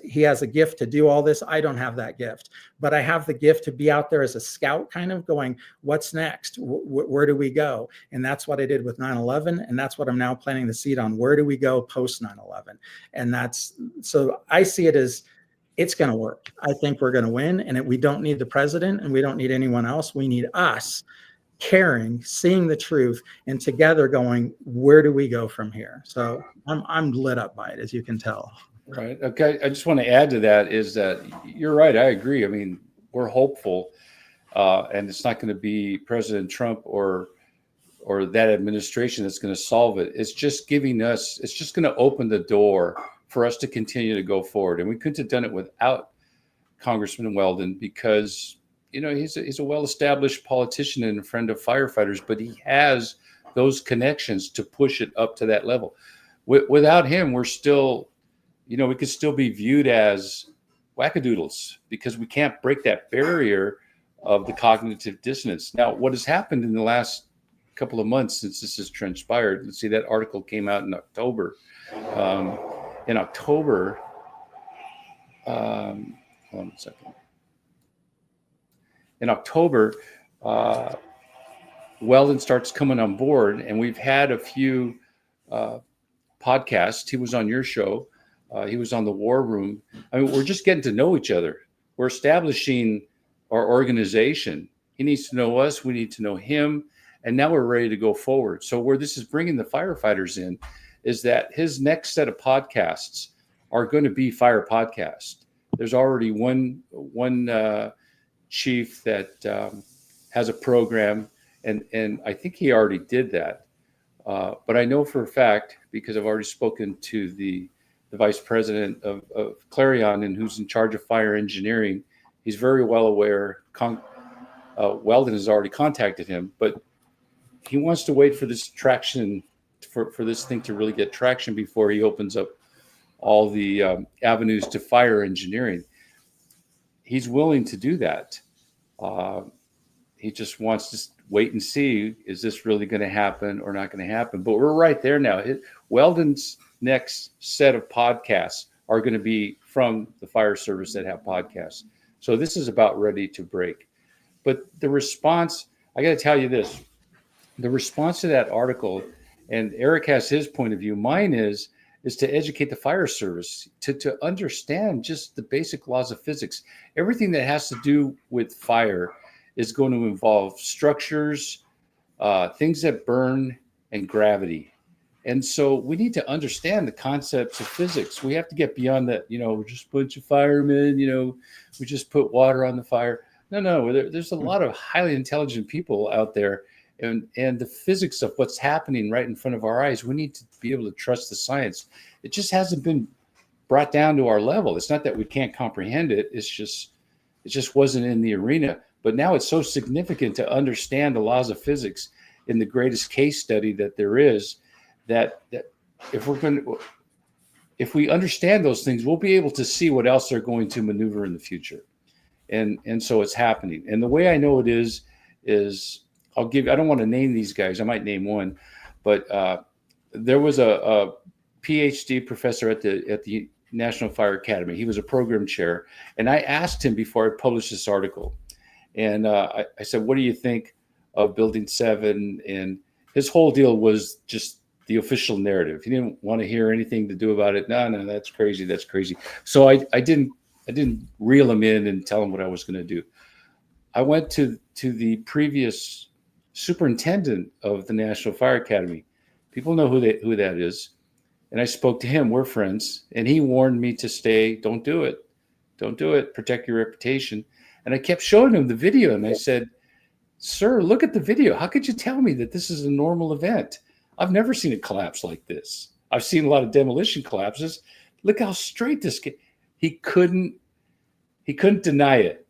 he has a gift to do all this. I don't have that gift, but I have the gift to be out there as a scout, kind of going, what's next? Where do we go? And that's what I did with 9/11. And that's what I'm now planting the seed on. Where do we go post 9/11? And so I see it as it's going to work. I think we're going to win, and we don't need the president, and we don't need anyone else. We need us caring, seeing the truth, and together going, where do we go from here? So I'm lit up by it, as you can tell. Right. Okay. I just want to add to that is that you're right. I agree. I mean, we're hopeful. and it's not going to be President Trump or that administration that's going to solve it. It's just going to open the door for us to continue to go forward. And we couldn't have done it without Congressman Welden, because, he's a well-established politician and a friend of firefighters, but he has those connections to push it up to that level. Without him, we're still, we could still be viewed as wackadoodles because we can't break that barrier of the cognitive dissonance. Now, what has happened in the last couple of months since this has transpired, let's see, that article came out in October. Hold on a second. In October, Weldon starts coming on board, and we've had a few podcasts. He was on your show. He was on the War Room. I mean, we're just getting to know each other. We're establishing our organization. He needs to know us. We need to know him. And now we're ready to go forward. So where this is bringing the firefighters in is that his next set of podcasts are going to be fire podcasts. There's already one chief that has a program, and I think he already did that. But I know for a fact, because I've already spoken to the vice president of Clarion, and who's in charge of fire engineering, he's very well aware. Weldon has already contacted him, but he wants to wait for this traction, for this thing to really get traction before he opens up all the avenues to fire engineering. He's willing to do that. He just wants to wait and see, is this really going to happen or not going to happen? But we're right there now. Weldon's next set of podcasts are going to be from the fire service that have podcasts. So this is about ready to break. But the response, I got to tell you this, the response to that article, and Erik has his point of view, mine is to educate the fire service to understand just the basic laws of physics. Everything that has to do with fire is going to involve structures, things that burn, and gravity. And so we need to understand the concepts of physics. We have to get beyond that, we're just a bunch of firemen, we just put water on the fire. No, there's a lot of highly intelligent people out there, and the physics of what's happening right in front of our eyes, we need to be able to trust the science. It just hasn't been brought down to our level. It's not that we can't comprehend it. It just wasn't in the arena. But now it's so significant to understand the laws of physics in the greatest case study that there is, that if we understand those things, we'll be able to see what else they're going to maneuver in the future. And so it's happening. And the way I know it is I don't want to name these guys. I might name one, but there was a PhD professor at the National Fire Academy. He was a program chair. And I asked him before I published this article, and I said, what do you think of Building 7? And his whole deal was just the official narrative. He didn't want to hear anything to do about it. No, that's crazy. That's crazy. So I didn't reel him in and tell him what I was going to do. I went to the previous superintendent of the National Fire Academy. People know who that is. And I spoke to him. We're friends. And he warned me to stay. Don't do it. Don't do it. Protect your reputation. And I kept showing him the video. And I said, sir, look at the video. How could you tell me that this is a normal event? I've never seen a collapse like this. I've seen a lot of demolition collapses. Look how straight this kid. He couldn't deny it.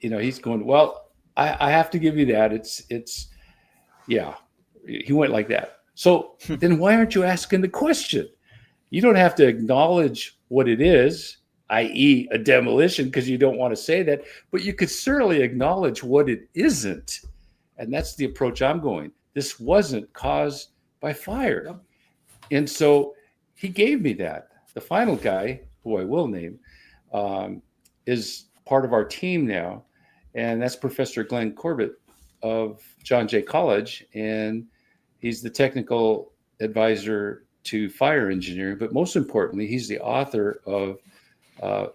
He's going, well, I have to give you that. It's yeah. He went like that. So then why aren't you asking the question? You don't have to acknowledge what it is, i.e. a demolition, because you don't want to say that, but you could certainly acknowledge what it isn't. And that's the approach I'm going. This wasn't caused by fire. Yep. And so he gave me that. The final guy, who I will name, is part of our team now. And that's Professor Glenn Corbett of John Jay College. And he's the technical advisor to fire engineering. But most importantly, he's the author of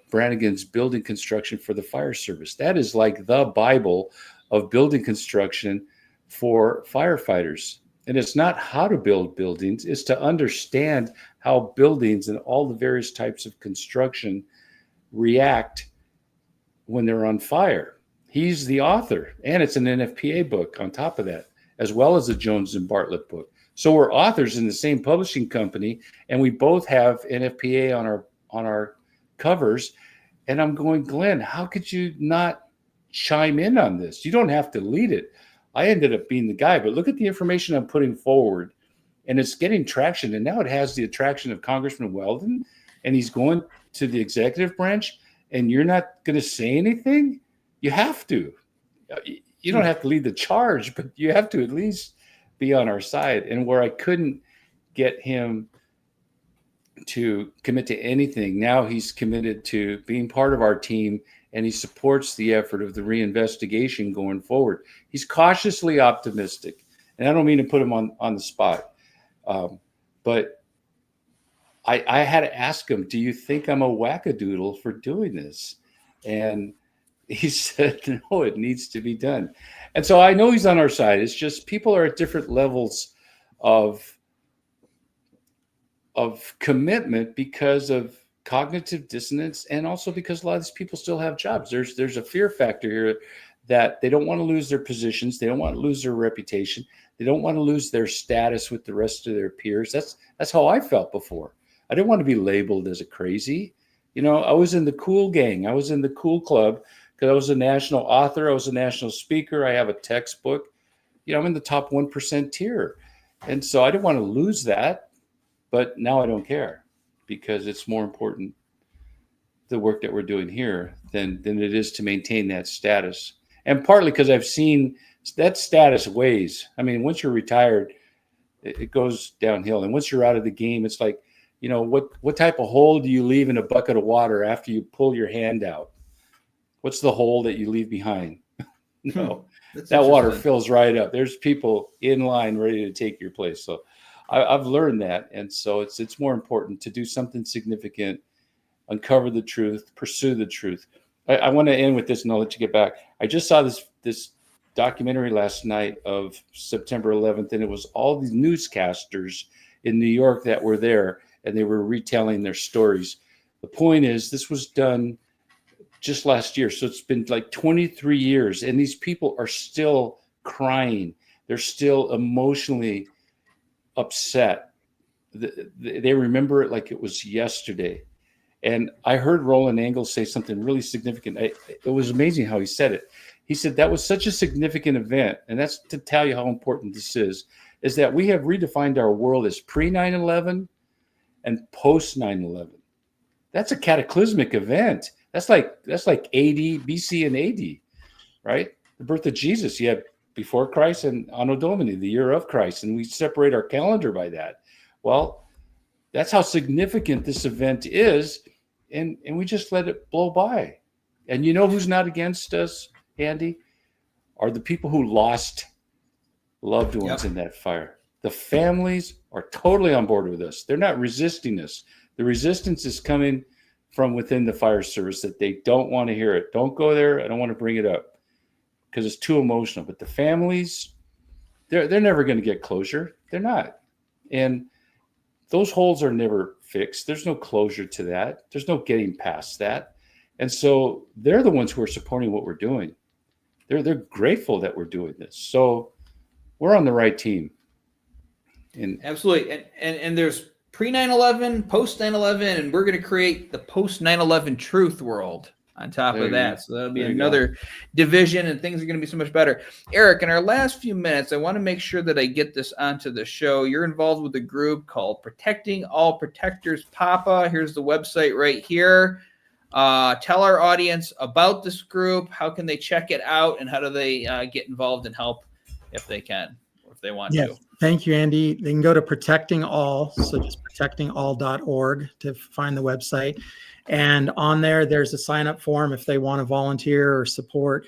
Brannigan's Building Construction for the Fire Service. That is like the Bible of building construction for firefighters. And it's not how to build buildings, it's to understand how buildings and all the various types of construction react when they're on fire. He's the author, and it's an NFPA book on top of that, as well as the Jones and Bartlett book. So we're authors in the same publishing company, and we both have NFPA on our covers. And I'm going, Glenn, how could you not chime in on this? You don't have to lead it. I ended up being the guy, but look at the information I'm putting forward, and it's getting traction. And now it has the attraction of Congressman Welden, and he's going to the executive branch, and you're not going to say anything? You have to. You don't have to lead the charge, but you have to at least be on our side. And where I couldn't get him to commit to anything, now he's committed to being part of our team, and he supports the effort of the reinvestigation going forward. He's cautiously optimistic, and I don't mean to put him on the spot, but I had to ask him, do you think I'm a wackadoodle for doing this? And he said, no, it needs to be done. And so I know he's on our side. It's just people are at different levels of commitment because of cognitive dissonance, and also because a lot of these people still have jobs. There's a fear factor here that they don't want to lose their positions. They don't want to lose their reputation. They don't want to lose their status with the rest of their peers. That's how I felt before. I didn't want to be labeled as a crazy. I was in the cool gang. I was in the cool club because I was a national author. I was a national speaker. I have a textbook. I'm in the top 1% tier. And so I didn't want to lose that, but now I don't care, because it's more important, the work that we're doing here, than it is to maintain that status. And partly because I've seen that status ways. I mean, once you're retired, it goes downhill. And once you're out of the game, it's like, what type of hole do you leave in a bucket of water after you pull your hand out? What's the hole that you leave behind? No, that water fills right up. There's people in line ready to take your place. So I've learned that. And so it's more important to do something significant, uncover the truth, pursue the truth. I want to end with this, and I'll let you get back. I just saw this documentary last night of September 11th, and it was all these newscasters in New York that were there, and they were retelling their stories. The point is, this was done just last year. So it's been like 23 years, and these people are still crying. They're still emotionally upset. They remember it like it was yesterday. And I heard Roland Angle say something really significant. It was amazing how he said it. He said that was such a significant event, and that's to tell you how important this is that we have redefined our world as pre-9/11 and post-9/11. That's a cataclysmic event. That's like AD, BC, and AD, right? The birth of Jesus. You have before Christ and Anno Domini, the year of Christ, and we separate our calendar by that. Well, that's how significant this event is, and we just let it blow by. And you know who's not against us, Andy? Are the people who lost loved ones in that fire. The families are totally on board with us. They're not resisting us. The resistance is coming from within the fire service, that they don't want to hear it. Don't go there. I don't want to bring it up because it's too emotional. But the families, they're never going to get closure. They're not. And those holes are never fixed. There's no closure to that. There's no getting past that. And so they're the ones who are supporting what we're doing. They're grateful that we're doing this. So we're on the right team. And absolutely. And there's pre 9/11, post 9/11, and we're going to create the post 9/11 truth world on top of that. So that'll be another division, and things are going to be so much better. Erik, in our last few minutes, I want to make sure that I get this onto the show. You're involved with a group called Protecting All Protectors Papa. Here's the website right here. Tell our audience about this group. How can they check it out, and how do they get involved and help if they can, or if they want to? Thank you, Andy. They can go to Protecting All, so just protectingall.org to find the website. And on there's a sign-up form if they want to volunteer or support.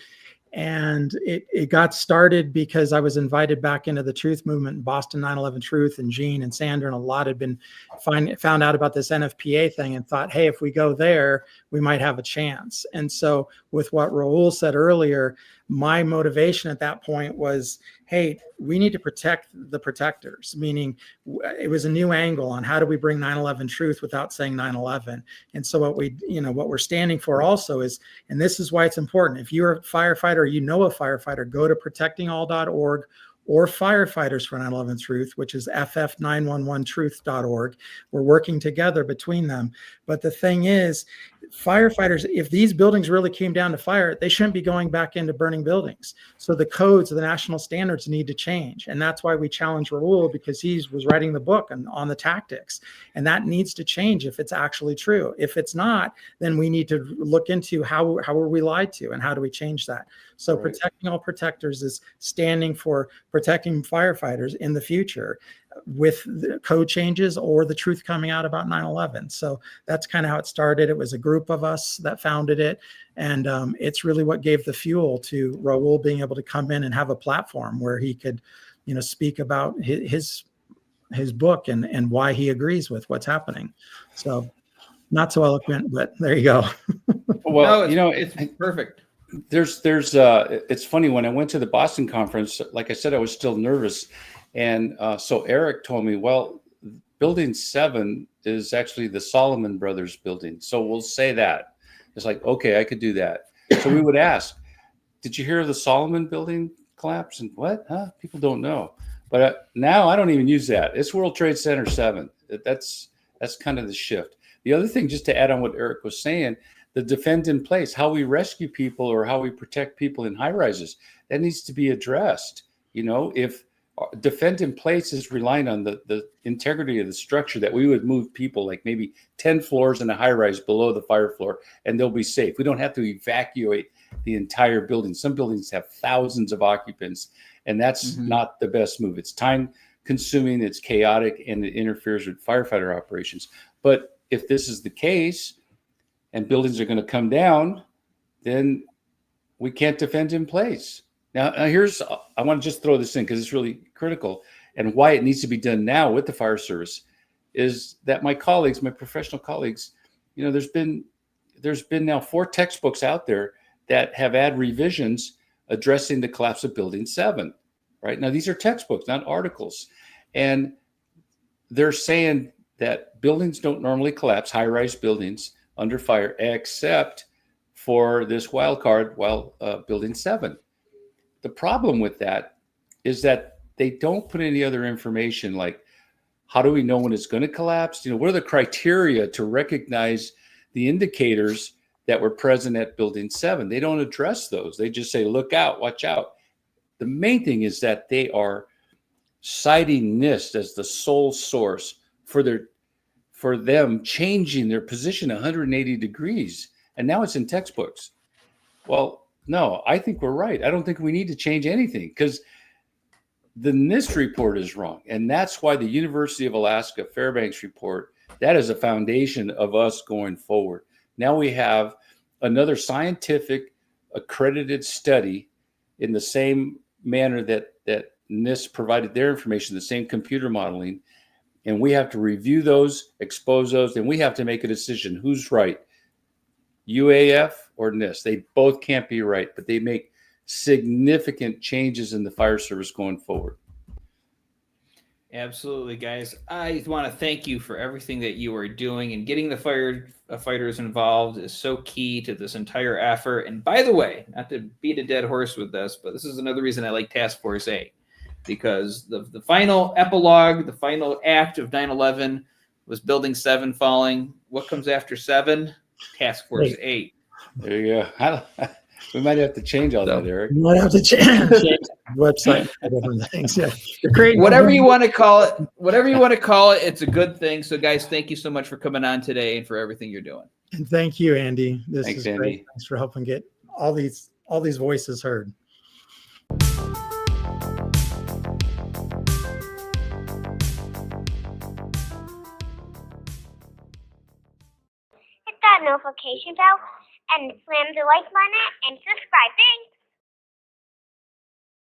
And it got started because I was invited back into the truth movement in Boston, 9/11 Truth, and Gene and Sandra and a lot had been found out about this NFPA thing and thought, hey, if we go there, we might have a chance. And so with what Raul said earlier, my motivation at that point was, hey, we need to protect the protectors, meaning it was a new angle on how do we bring 9/11 truth without saying 9/11. And so what we're standing for also is, and this is why it's important, if you're a firefighter or you know a firefighter, go to protectingall.org or Firefighters for 9/11 Truth, which is ff911truth.org. We're working together between them. But the thing is, firefighters, if these buildings really came down to fire, they shouldn't be going back into burning buildings. So the codes, the national standards need to change. And that's why we challenge Raul, because he was writing the book on the tactics. And that needs to change if it's actually true. If it's not, then we need to look into how were we lied to and how do we change that. So right. Protecting all protectors is standing for protecting firefighters in the future with the code changes or the truth coming out about 9/11. So that's kind of how it started. It was a group of us that founded it. And it's really what gave the fuel to Raul being able to come in and have a platform where he could, speak about his book and why he agrees with what's happening. So not so eloquent, but there you go. Well, no, it's perfect. There's it's funny, when I went to the Boston conference, like I said, I was still nervous. And so Erik told me, well, building 7 is actually the Solomon Brothers building. So we'll say that. It's like, okay, I could do that. So we would ask, did you hear of the Solomon building collapse? And what? Huh? People don't know. But now I don't even use that. It's World Trade Center 7. That's kind of the shift. The other thing, just to add on what Erik was saying, the defend in place, how we rescue people or how we protect people in high rises, that needs to be addressed. If defend in place is relying on the integrity of the structure, that we would move people like maybe 10 floors in a high rise below the fire floor and they'll be safe. We don't have to evacuate the entire building. Some buildings have thousands of occupants, and that's not the best move. It's time consuming, it's chaotic, and it interferes with firefighter operations. But if this is the case and buildings are going to come down, then we can't defend in place. Now I want to just throw this in because it's really critical, and why it needs to be done now with the fire service is that my professional colleagues, there's been now 4 textbooks out there that have had revisions addressing the collapse of Building 7. Right now, these are textbooks, not articles, and they're saying that buildings don't normally collapse, high-rise buildings under fire, except for this wild card, Building 7. The problem with that is that they don't put any other information, like how do we know when it's going to collapse? What are the criteria to recognize the indicators that were present at Building 7? They don't address those. They just say, look out, watch out. The main thing is that they are citing NIST as the sole source for them changing their position 180 degrees. And now it's in textbooks. Well, no, I think we're right. I don't think we need to change anything because the NIST report is wrong. And that's why the University of Alaska Fairbanks report, that is a foundation of us going forward. Now we have another scientific accredited study in the same manner that NIST provided their information, the same computer modeling. And we have to review those, expose those, and we have to make a decision. Who's right? UAF or NIST? They both can't be right, but they make significant changes in the fire service going forward. Absolutely, guys. I want to thank you for everything that you are doing, and getting the firefighters involved is so key to this entire effort. And by the way, not to beat a dead horse with this, but this is another reason I like Task Force A, because the final epilogue, the final act of 9/11 was Building 7 falling. What comes after 7? Task Force 8. There you go. We might have to change all that, Erik. You might have to change the website and different things. Yeah. Whatever you want to call it, it's a good thing. So guys, thank you so much for coming on today and for everything you're doing. And thank you, Andy. Thanks, is Andy. Great. Thanks for helping get all these voices heard. Hit that notification bell and slam the like button and subscribe. Thanks.